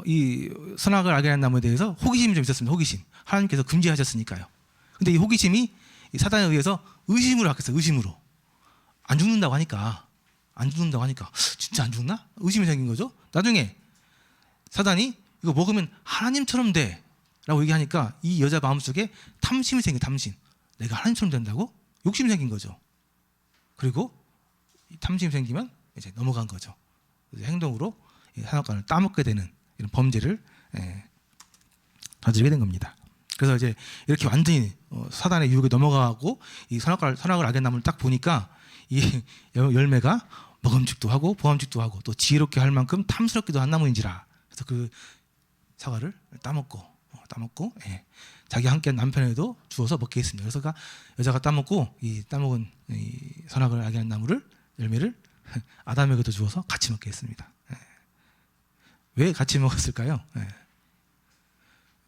이 선악을 알게 하는 나무에 대해서 호기심이 좀 있었습니다. 호기심. 하나님께서 금지하셨으니까요. 근데 이 호기심이 이 사단에 의해서 의심으로 바뀌었어요. 의심으로. 안 죽는다고 하니까 진짜 안 죽나? 의심이 생긴 거죠. 나중에 사단이 이거 먹으면 하나님처럼 돼 라고 얘기하니까 이 여자 마음속에 탐심이 생긴 탐심. 내가 하나님처럼 된다고? 욕심이 생긴 거죠. 그리고 탐심이 생기면 이제 넘어간 거죠. 행동으로 선악과를 따먹게 되는 이런 범죄를 저지르게 된 겁니다. 그래서 이제 이렇게 완전히 사단의 유혹에 넘어가고 이 선악을 알게 된 나무를 딱 보니까 이 열매가 먹음직도 하고 보암직도 하고 또 지혜롭게 할 만큼 탐스럽기도 한 나무인지라. 그래서 그 사과를 따먹고 자기 함께한 남편에도 주어서 먹게 했습니다. 그래서 여자가 따먹고 이 따먹은 이 선악을 알게 한 나무를 열매를 아담에게도 주어서 같이 먹게 했습니다. 왜 같이 먹었을까요?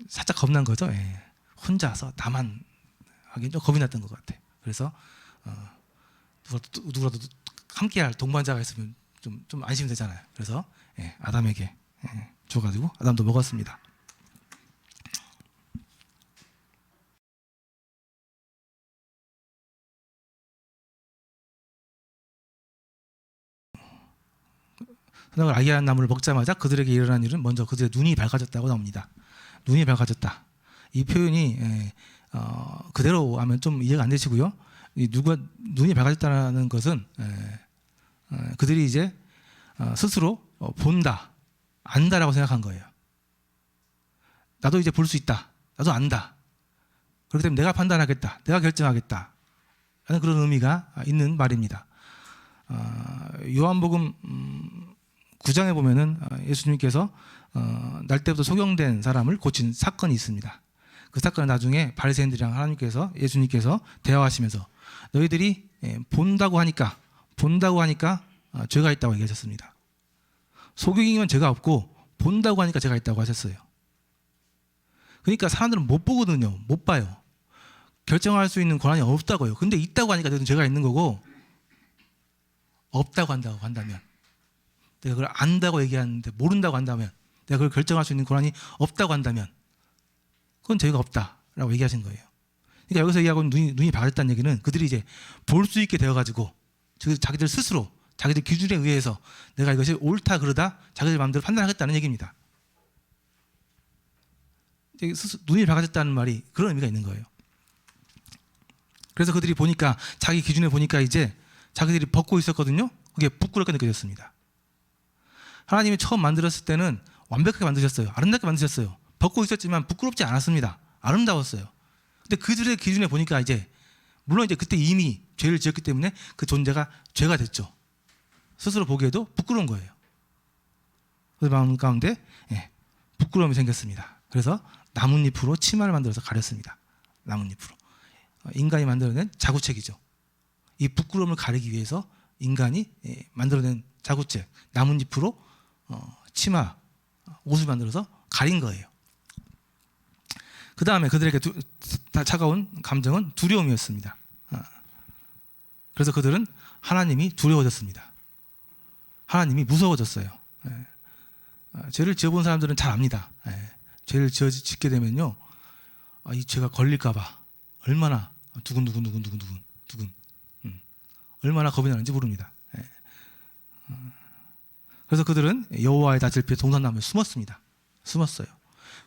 살짝 겁난 거죠. 혼자서 나만 하긴 좀 겁이 났던 것 같아. 그래서 누구라도 함께할 동반자가 있으면 좀 안심이 되잖아요. 그래서 아담에게 줘가지고 아담도 먹었습니다. 선악을 알게 하는 나무를 먹자마자 그들에게 일어난 일은 먼저 그들의 눈이 밝아졌다고 나옵니다. 눈이 밝아졌다. 이 표현이 그대로 하면 좀 이해가 안 되시고요. 눈이 밝아졌다는 것은 그들이 이제 스스로 본다, 안다라고 생각한 거예요. 나도 이제 볼 수 있다. 나도 안다. 그렇기 때문에 내가 판단하겠다. 내가 결정하겠다. 라는 그런 의미가 있는 말입니다. 요한복음 9장에 보면은 예수님께서 날 때부터 소경된 사람을 고친 사건이 있습니다. 그 사건은 나중에 바리새인들이랑 예수님께서 대화하시면서 너희들이 본다고 하니까 죄가 있다고 얘기하셨습니다. 소경이면 죄가 없고 본다고 하니까 죄가 있다고 하셨어요. 그러니까 사람들은 못 보거든요. 못 봐요. 결정할 수 있는 권한이 없다고요. 근데 있다고 하니까 너희들은 죄가 있는 거고 없다고 한다면 내가 그걸 안다고 얘기하는데 모른다고 한다면 내가 그걸 결정할 수 있는 권한이 없다고 한다면 그건 죄가 없다라고 얘기하신 거예요. 그러니까 여기서 얘기하고 눈이 밝았다는 얘기는 그들이 이제 볼 수 있게 되어가지고 자기들 스스로 자기들 기준에 의해서 내가 이것이 옳다 그러다 자기들 마음대로 판단하겠다는 얘기입니다. 눈이 밝아졌다는 말이 그런 의미가 있는 거예요. 그래서 그들이 보니까 자기 기준에 보니까 이제 자기들이 벗고 있었거든요. 그게 부끄럽게 느껴졌습니다. 하나님이 처음 만들었을 때는 완벽하게 만드셨어요. 아름답게 만드셨어요. 벗고 있었지만 부끄럽지 않았습니다. 아름다웠어요. 근데 그들의 기준에 보니까 이제 물론 이제 그때 이미 죄를 지었기 때문에 그 존재가 죄가 됐죠. 스스로 보기에도 부끄러운 거예요. 그 마음 가운데 부끄러움이 생겼습니다. 그래서 나뭇잎으로 치마를 만들어서 가렸습니다. 나뭇잎으로. 인간이 만들어낸 자구책이죠. 이 부끄러움을 가리기 위해서 인간이 만들어낸 자구책, 나뭇잎으로 치마, 옷을 만들어서 가린 거예요. 그 다음에 그들에게 차가운 감정은 두려움이었습니다. 그래서 그들은 하나님이 두려워졌습니다. 하나님이 무서워졌어요. 죄를 지어본 사람들은 잘 압니다. 죄를 짓게 되면요, 이 죄가 걸릴까봐 얼마나 두근두근 얼마나 겁이 나는지 모릅니다. 그래서 그들은 여호와의 낯을 피해 동산나무에 숨었어요.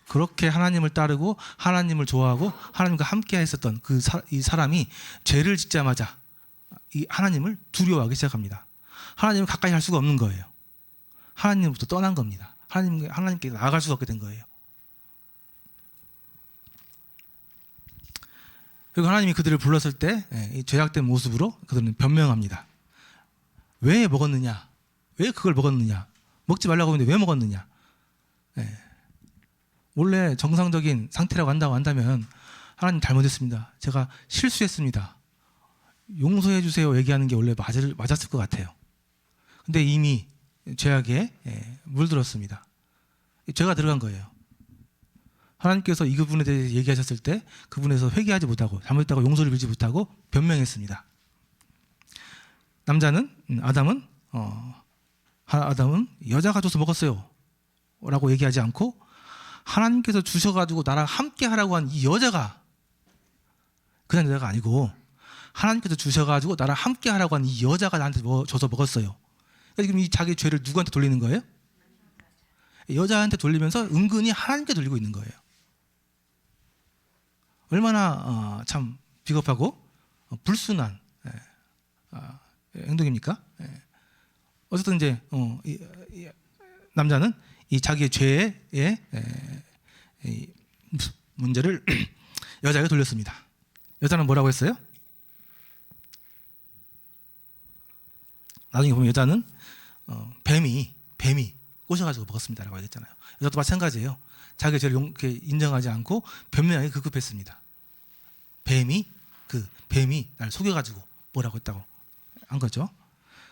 그렇게 하나님을 따르고 하나님을 좋아하고 하나님과 함께 했었던 이 사람이 죄를 짓자마자 이 하나님을 두려워하기 시작합니다. 하나님을 가까이 할 수가 없는 거예요. 하나님으로부터 떠난 겁니다. 하나님께 나아갈 수가 없게 된 거예요. 그리고 하나님이 그들을 불렀을 때 이 죄악된 모습으로 그들은 변명합니다. 왜 먹었느냐? 왜 그걸 먹었느냐? 먹지 말라고 했는데 왜 먹었느냐? 원래 정상적인 상태라고 한다면 하나님 잘못했습니다. 제가 실수했습니다. 용서해 주세요 얘기하는 게 원래 맞았을 것 같아요. 근데 이미 죄악에 물들었습니다. 죄가 들어간 거예요. 하나님께서 이 부분에 대해 얘기하셨을 때 그분에서 회개하지 못하고 잘못했다고 용서를 빌지 못하고 변명했습니다. 아담은 여자가 줘서 먹었어요 라고 얘기하지 않고 하나님께서 주셔가지고 나랑 함께 하라고 한 이 여자가 그냥 여자가 아니고 하나님께서 주셔가지고 나랑 함께 하라고 한 이 여자가 나한테 줘서 먹었어요. 지금 이 자기 죄를 누구한테 돌리는 거예요? 여자한테 돌리면서 은근히 하나님께 돌리고 있는 거예요. 얼마나 참 비겁하고 불순한 행동입니까? 어쨌든 이제 남자는 이 자기의 죄의 문제를 여자에게 돌렸습니다. 여자는 뭐라고 했어요? 나중에 보면 여자는 뱀이 꼬셔가지고 먹었습니다라고 얘기했잖아요. 여자도 마찬가지예요. 자기 죄를 인정하지 않고 변명하기 급급했습니다. 뱀이 날 속여가지고 뭐라고 했다고 한 거죠.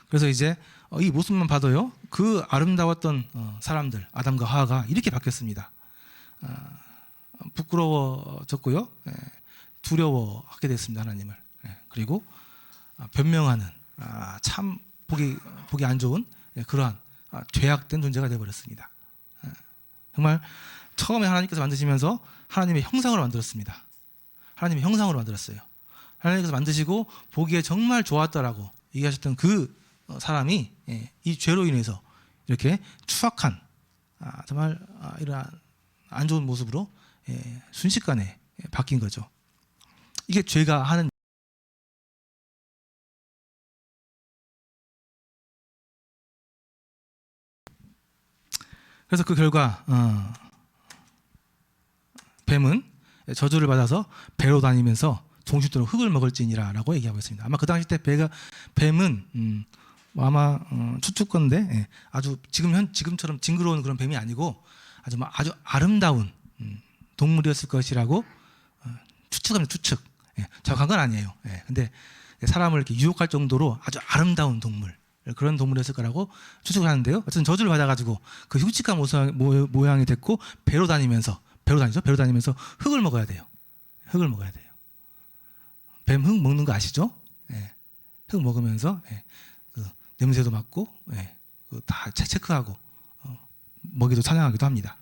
그래서 이제 이 모습만 봐도요, 그 아름다웠던 사람들 아담과 하와가 이렇게 바뀌었습니다. 부끄러워졌고요, 두려워하게 됐습니다. 하나님을. 그리고 변명하는 참 보기 안 좋은 그러한 죄악된 존재가 되어버렸습니다. 정말 처음에 하나님께서 만드시면서 하나님의 형상으로 만들었습니다. 하나님의 형상으로 만들었어요. 하나님께서 만드시고 보기에 정말 좋았다라고 얘기하셨던 그 사람이 이 죄로 인해서 이렇게 추악한 정말 이러한 안 좋은 모습으로 순식간에 바뀐 거죠. 이게 죄가 하는 그래서 그 결과 뱀은 저주를 받아서 배로 다니면서 종식도록 흙을 먹을지니라 라고 얘기하고 있습니다. 아마 그 당시 때 뱀은 아마 추측건데 아주 지금처럼 징그러운 그런 뱀이 아니고 아주 아름다운 동물이었을 것이라고 추측합니다. 추측. 정확한 건 아니에요. 근데 사람을 이렇게 유혹할 정도로 아주 아름다운 동물, 그런 동물이었을 거라고 추측을 하는데요. 어쨌든 저주를 받아가지고 그 흉측한 모양이 됐고 배로 다니면서 흙을 먹어야 돼요. 흙을 먹어야 돼요. 뱀 흙 먹는 거 아시죠? 흙 먹으면서 그 냄새도 맡고 다 체크하고 먹이도 사냥하기도 합니다.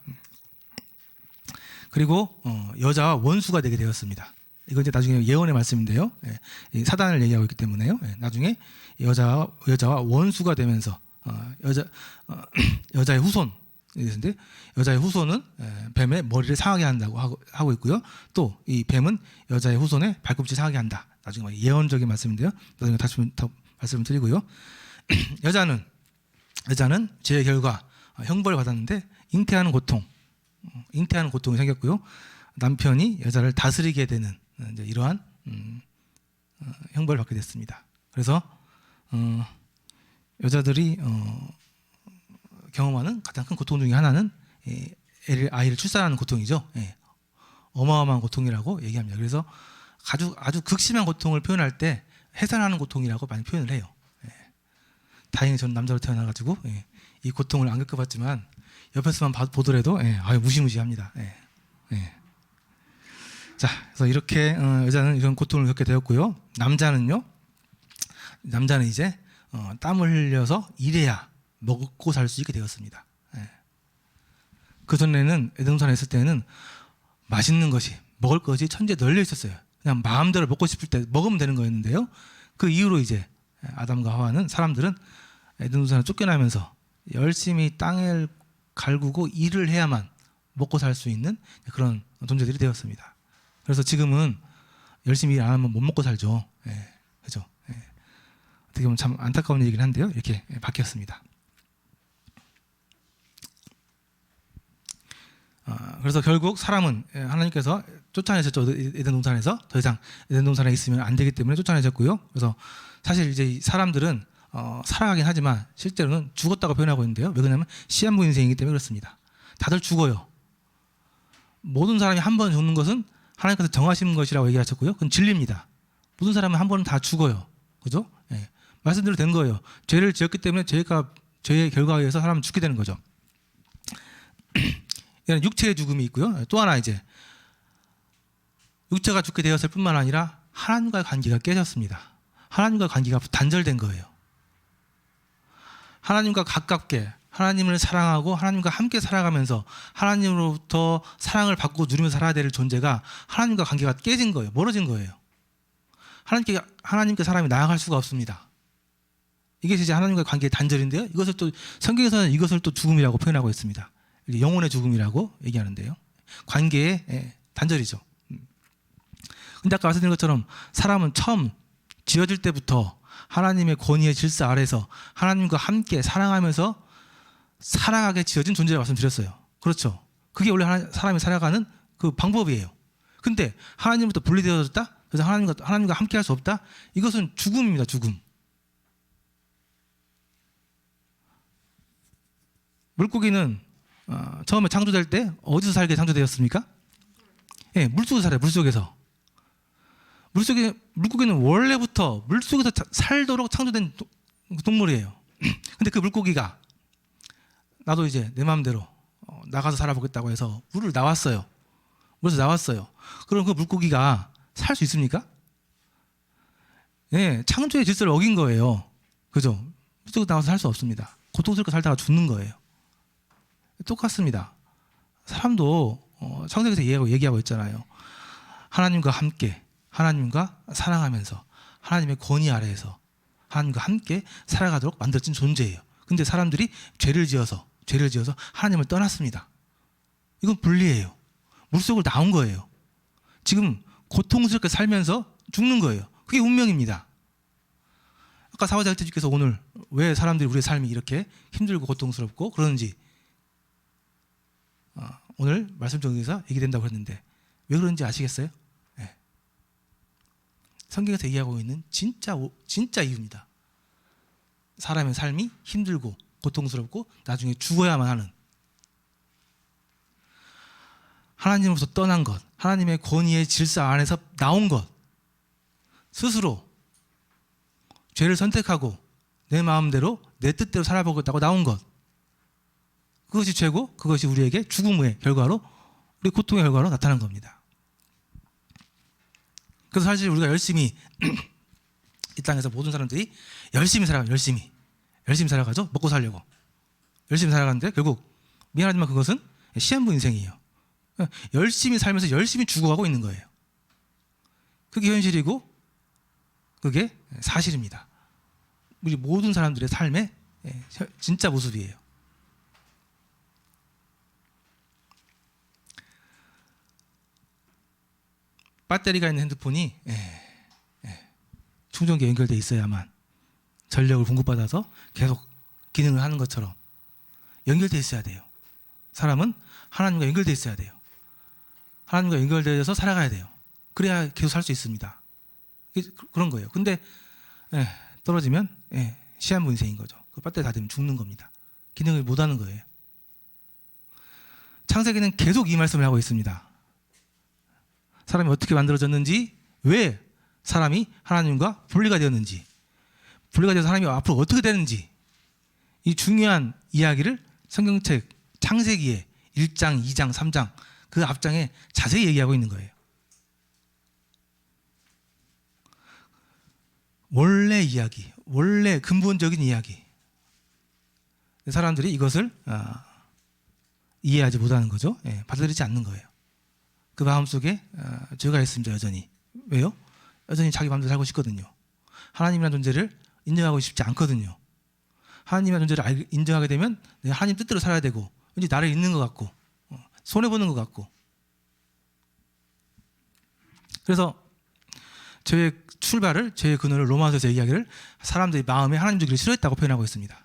그리고 여자와 원수가 되게 되었습니다. 이건 이제 나중에 예언의 말씀인데요. 예, 이 사단을 얘기하고 있기 때문에요. 예, 나중에 여자와 원수가 되면서 여자의 후손 인데 여자의 후손은 뱀의 머리를 상하게 한다고 하고 있고요. 또 이 뱀은 여자의 후손의 발꿈치 상하게 한다. 나중에 예언적인 말씀인데요. 나중에 다시 더 말씀을 드리고요. 여자는 죄의 결과 형벌을 받았는데 잉태하는 고통이 생겼고요. 남편이 여자를 다스리게 되는 이제 이러한 형벌을 받게 됐습니다. 그래서 여자들이 경험하는 가장 큰 고통 중에 하나는 아이를 출산하는 고통이죠. 예. 어마어마한 고통이라고 얘기합니다. 그래서 아주 극심한 고통을 표현할 때 해산하는 고통이라고 많이 표현을 해요. 예. 다행히 저는 남자로 태어나가지고 이 고통을 안 겪어봤지만 옆에서만 보더라도 무시무시합니다. 예. 예. 자, 그래서 이렇게 여자는 이런 고통을 겪게 되었고요. 남자는 이제 땀을 흘려서 일해야 먹고 살 수 있게 되었습니다. 예. 그 전에는 에덴동산에 있을 때는 맛있는 것이 먹을 것이 천지에 널려 있었어요. 그냥 마음대로 먹고 싶을 때 먹으면 되는 거였는데요. 그 이후로 이제 아담과 하와는 사람들은 에덴동산을 쫓겨나면서 열심히 땅을 갈구고 일을 해야만 먹고 살 수 있는 그런 존재들이 되었습니다. 그래서 지금은 열심히 일 안 하면 못 먹고 살죠. 예. 그죠? 예. 어떻게 보면 참 안타까운 얘기긴 한데요. 이렇게 바뀌었습니다. 그래서 결국 사람은 하나님께서 쫓아내셨죠. 에덴 동산에서 더 이상 에덴 동산에 있으면 안 되기 때문에 쫓아내셨고요. 그래서 사실 이제 사람들은 살아가긴 하지만 실제로는 죽었다고 표현하고 있는데요. 왜 그러냐면 시한부 인생이기 때문에 그렇습니다. 다들 죽어요. 모든 사람이 한 번 죽는 것은 하나님께서 정하신 것이라고 얘기하셨고요. 그건 진리입니다. 모든 사람은 한 번은 다 죽어요. 그죠? 예. 말씀대로 된 거예요. 죄를 지었기 때문에 죄의 결과에 의해서 사람은 죽게 되는 거죠. 이런 육체의 죽음이 있고요. 또 하나 이제 육체가 죽게 되었을 뿐만 아니라 하나님과의 관계가 깨졌습니다. 하나님과 관계가 단절된 거예요. 하나님과 가깝게 하나님을 사랑하고 하나님과 함께 살아가면서 하나님으로부터 사랑을 받고 누리면서 살아야 될 존재가 하나님과 관계가 깨진 거예요. 멀어진 거예요. 하나님께 사람이 나아갈 수가 없습니다. 이게 이제 하나님과의 관계의 단절인데요. 이것을 또 성경에서는 이것을 또 죽음이라고 표현하고 있습니다. 영혼의 죽음이라고 얘기하는데요. 관계의 단절이죠. 근데 아까 말씀드린 것처럼 사람은 처음 지어질 때부터 하나님의 권위의 질서 아래서 하나님과 함께 사랑하면서 살아가게 지어진 존재라고 말씀드렸어요. 그렇죠. 그게 원래 사람이 살아가는 그 방법이에요. 근데 하나님부터 분리되어졌다? 그래서 하나님과 함께 할 수 없다? 이것은 죽음입니다. 죽음. 물고기는 처음에 창조될 때 어디서 살게 창조되었습니까? 예, 물속에서 살아요. 물고기는 원래부터 물속에서 살도록 창조된 동물이에요. 근데 그 물고기가 나도 이제 내 마음대로 나가서 살아보겠다고 해서 물에서 나왔어요. 그럼 그 물고기가 살 수 있습니까? 예, 창조의 질서를 어긴 거예요. 그죠? 물속에 나와서 살 수 없습니다. 고통스럽게 살다가 죽는 거예요. 똑같습니다. 사람도 창세기에서 얘기하고 있잖아요. 하나님과 함께, 하나님과 사랑하면서 하나님의 권위 아래에서 하나님과 함께 살아가도록 만들어진 존재예요. 근데 사람들이 죄를 지어서 하나님을 떠났습니다. 이건 분리예요. 물속을 나온 거예요. 지금 고통스럽게 살면서 죽는 거예요. 그게 운명입니다. 아까 사화자께서 오늘 왜 사람들이 우리의 삶이 이렇게 힘들고 고통스럽고 그러는지 오늘 말씀 중에서 얘기된다고 했는데 왜 그런지 아시겠어요? 네. 성경에서 얘기하고 있는 진짜 이유입니다. 사람의 삶이 힘들고 고통스럽고 나중에 죽어야만 하는 하나님으로부터 떠난 것, 하나님의 권위의 질서 안에서 나온 것, 스스로 죄를 선택하고 내 마음대로 내 뜻대로 살아보겠다고 나온 것, 그것이 죄고 그것이 우리에게 죽음의 결과로, 우리 고통의 결과로 나타난 겁니다. 그래서 사실 우리가 열심히 이 땅에서 모든 사람들이 열심히 살아가죠. 먹고 살려고 열심히 살아가는데 결국 미안하지만 그것은 시한부 인생이에요. 열심히 살면서 열심히 죽어가고 있는 거예요. 그게 현실이고 그게 사실입니다. 우리 모든 사람들의 삶의 진짜 모습이에요. 배터리가 있는 핸드폰이 충전기에 연결되어 있어야만 전력을 공급받아서 계속 기능을 하는 것처럼 연결되어 있어야 돼요. 사람은 하나님과 연결되어 있어야 돼요. 하나님과 연결되어서 살아가야 돼요. 그래야 계속 살 수 있습니다. 그런 거예요. 근데 떨어지면 시한부 인생인 거죠. 그 배터리 다 되면 죽는 겁니다. 기능을 못하는 거예요. 창세기는 계속 이 말씀을 하고 있습니다. 사람이 어떻게 만들어졌는지, 왜 사람이 하나님과 분리가 되었는지, 분리가 돼서 사람이 앞으로 어떻게 되는지, 이 중요한 이야기를 성경책 창세기에 1장, 2장, 3장 그 앞장에 자세히 얘기하고 있는 거예요. 원래 이야기, 원래 근본적인 이야기. 사람들이 이것을 이해하지 못하는 거죠. 받아들이지 않는 거예요. 그 마음속에 죄가 있습니다. 여전히. 왜요? 여전히 자기 마음대로 살고 싶거든요. 하나님이라는 존재를 인정하고 싶지 않거든요. 하나님이라는 존재를 인정하게 되면 내가 하나님 뜻대로 살아야 되고 왠지 나를 잊는 것 같고 손해보는 것 같고. 그래서 죄의 출발을, 죄의 근원을 로마서에서 얘기하기를 사람들이 마음에 하나님 주기를 싫어했다고 표현하고 있습니다.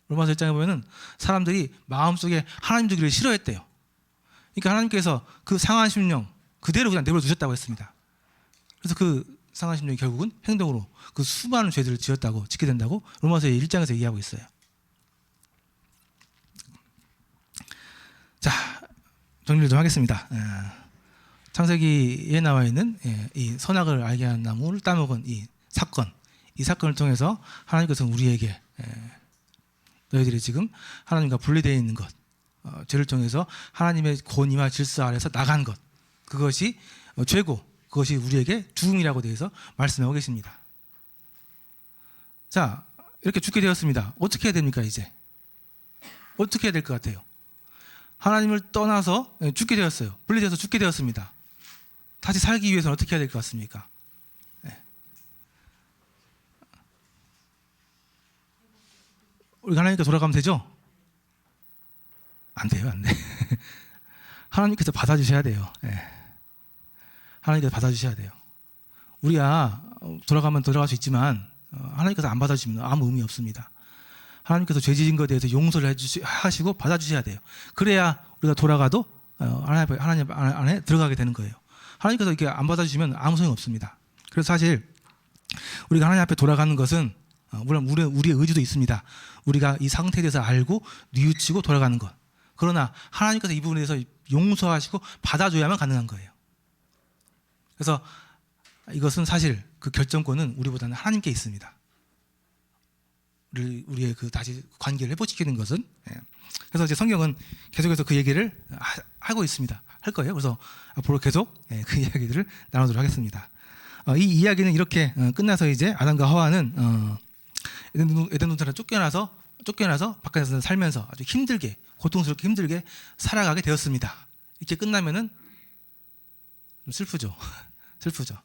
로마서 1장에 보면은 사람들이 마음속에 하나님 주기를 싫어했대요. 그러니까 하나님께서 그 상한 심령 그대로 그냥 내버려 두셨다고 했습니다. 그래서 그 상한 심령이 결국은 행동으로 그 수많은 죄들을 지었다고, 짓게 된다고 로마서 1장에서 얘기하고 있어요. 자, 정리를 좀 하겠습니다. 창세기에 나와 있는 이 선악을 알게 하는 나무를 따먹은 이 사건을 통해서 하나님께서는 우리에게 너희들이 지금 하나님과 분리되어 있는 것, 죄를 통해서 하나님의 권위와 질서 아래서 나간 것, 그것이 죄고 그것이 우리에게 죽음이라고 되어서 말씀하고 계십니다. 자, 이렇게 죽게 되었습니다. 어떻게 해야 됩니까? 이제 어떻게 해야 될 것 같아요? 하나님을 떠나서 죽게 되었어요. 분리돼서 죽게 되었습니다. 다시 살기 위해서는 어떻게 해야 될 것 같습니까? 우리가 하나님께 돌아가면 되죠? 안 돼요, 안 돼. 하나님께서 받아주셔야 돼요. 하나님께서 받아주셔야 돼요. 우리야 돌아가면 돌아갈 수 있지만 하나님께서 안 받아주시면 아무 의미 없습니다. 하나님께서 죄 지은 것에 대해서 용서를 하시고 받아주셔야 돼요. 그래야 우리가 돌아가도 하나님 안에 들어가게 되는 거예요. 하나님께서 이렇게 안 받아주시면 아무 소용 없습니다. 그래서 사실 우리가 하나님 앞에 돌아가는 것은 물론 우리의 의지도 있습니다. 우리가 이 상태에 대해서 알고 뉘우치고 돌아가는 것. 그러나 하나님께서 이 부분에 대해서 용서하시고 받아줘야만 가능한 거예요. 그래서 이것은 사실 그 결정권은 우리보다는 하나님께 있습니다. 우리의 그 다시 관계를 회복시키는 것은. 그래서 이제 성경은 계속해서 그 얘기를 하고 있습니다. 할 거예요. 그래서 앞으로 계속 그 이야기들을 나누도록 하겠습니다. 이 이야기는 이렇게 끝나서 이제 아담과 하와는 에덴 동산에 쫓겨나서 바깥에서 살면서 아주 힘들게, 고통스럽게 힘들게 살아가게 되었습니다. 이렇게 끝나면은 좀 슬프죠. 슬프죠.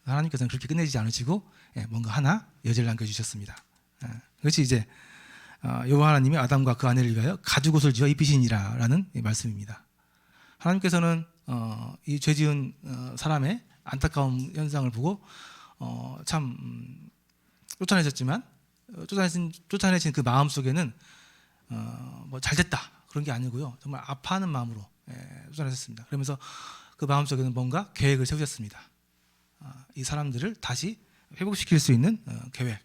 하나님께서는 그렇게 끝내지 않으시고 뭔가 하나 여지를 남겨주셨습니다. 그것이 이제 여호와 하나님이 아담과 그 아내를 위하여 가죽옷을 지어 입히시니라라는 말씀입니다. 하나님께서는 이 죄지은 사람의 안타까운 현상을 보고 참 쫓아내셨지만 쫓아내신 그 마음 속에는 뭐 잘됐다 그런 게 아니고요, 정말 아파하는 마음으로 쫓아내셨습니다. 그러면서 그 마음 속에는 뭔가 계획을 세우셨습니다. 이 사람들을 다시 회복시킬 수 있는 계획,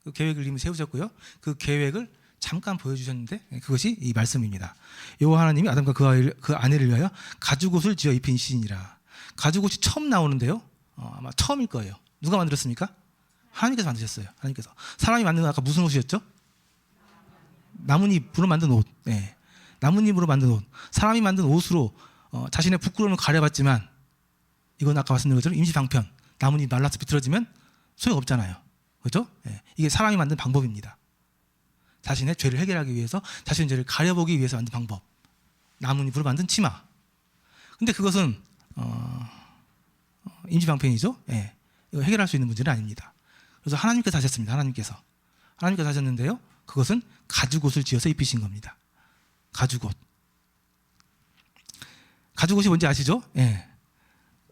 그 계획을 이미 세우셨고요. 그 계획을 잠깐 보여주셨는데 그것이 이 말씀입니다. 여호와 하나님이 아담과 그 아내를 위하여 가죽옷을 지어 입힌 시니라. 가죽옷이 처음 나오는데요, 아마 처음일 거예요. 누가 만들었습니까? 하나님께서 만드셨어요. 하나님께서. 사람이 만든 건 아까 무슨 옷이었죠? 나뭇잎으로 만든 옷. 나뭇잎으로 만든 옷. 사람이 만든 옷으로 자신의 부끄러움을 가려봤지만 이건 아까 말씀드린 것처럼 임시방편. 나뭇잎 말라서 비틀어지면 소용없잖아요. 그렇죠? 이게 사람이 만든 방법입니다. 자신의 죄를 해결하기 위해서 자신의 죄를 가려보기 위해서 만든 방법. 나뭇잎으로 만든 치마. 근데 그것은 임시방편이죠. 예. 이거 해결할 수 있는 문제는 아닙니다. 그래서 하나님께서 하셨습니다. 하나님께서 하셨는데요. 그것은 가죽옷을 지어서 입히신 겁니다. 가죽옷. 가죽옷이 뭔지 아시죠? 예.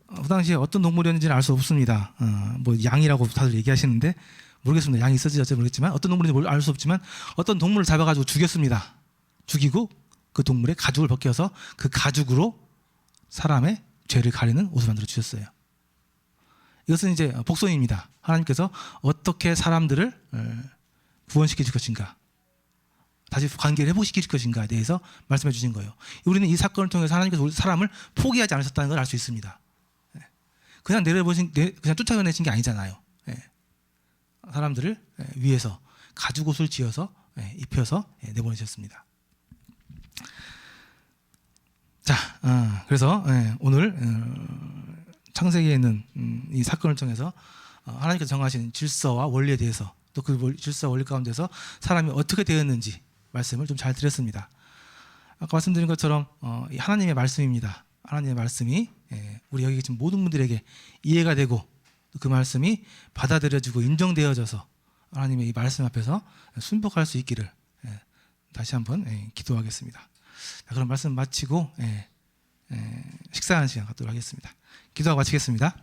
그 당시에 어떤 동물이었는지는 알 수 없습니다. 뭐 양이라고 다들 얘기하시는데 모르겠습니다. 양이 있었지 모르겠지만 어떤 동물인지 알 수 없지만 어떤 동물을 잡아가지고 죽였습니다. 죽이고 그 동물의 가죽을 벗겨서 그 가죽으로 사람의 죄를 가리는 옷을 만들어 주셨어요. 이것은 이제 복선입니다. 하나님께서 어떻게 사람들을 구원시킬 것인가, 다시 관계를 회복시킬 것인가에 대해서 말씀해 주신 거예요. 우리는 이 사건을 통해서 하나님께서 우리 사람을 포기하지 않으셨다는 걸 알 수 있습니다. 그냥 그냥 쫓아내신 게 아니잖아요. 사람들을 위해서 가죽옷을 지어서 입혀서 내보내셨습니다. 자, 그래서 오늘 창세기에 있는 이 사건을 통해서 하나님께서 정하신 질서와 원리에 대해서 또 그 질서와 원리 가운데서 사람이 어떻게 되었는지 말씀을 좀 잘 드렸습니다. 아까 말씀드린 것처럼 하나님의 말씀입니다. 하나님의 말씀이 우리 여기 계신 모든 분들에게 이해가 되고 그 말씀이 받아들여지고 인정되어져서 하나님의 이 말씀 앞에서 순복할 수 있기를 다시 한번 기도하겠습니다. 자, 그럼 말씀 마치고 식사하는 시간 갖도록 하겠습니다. 기도하고 마치겠습니다.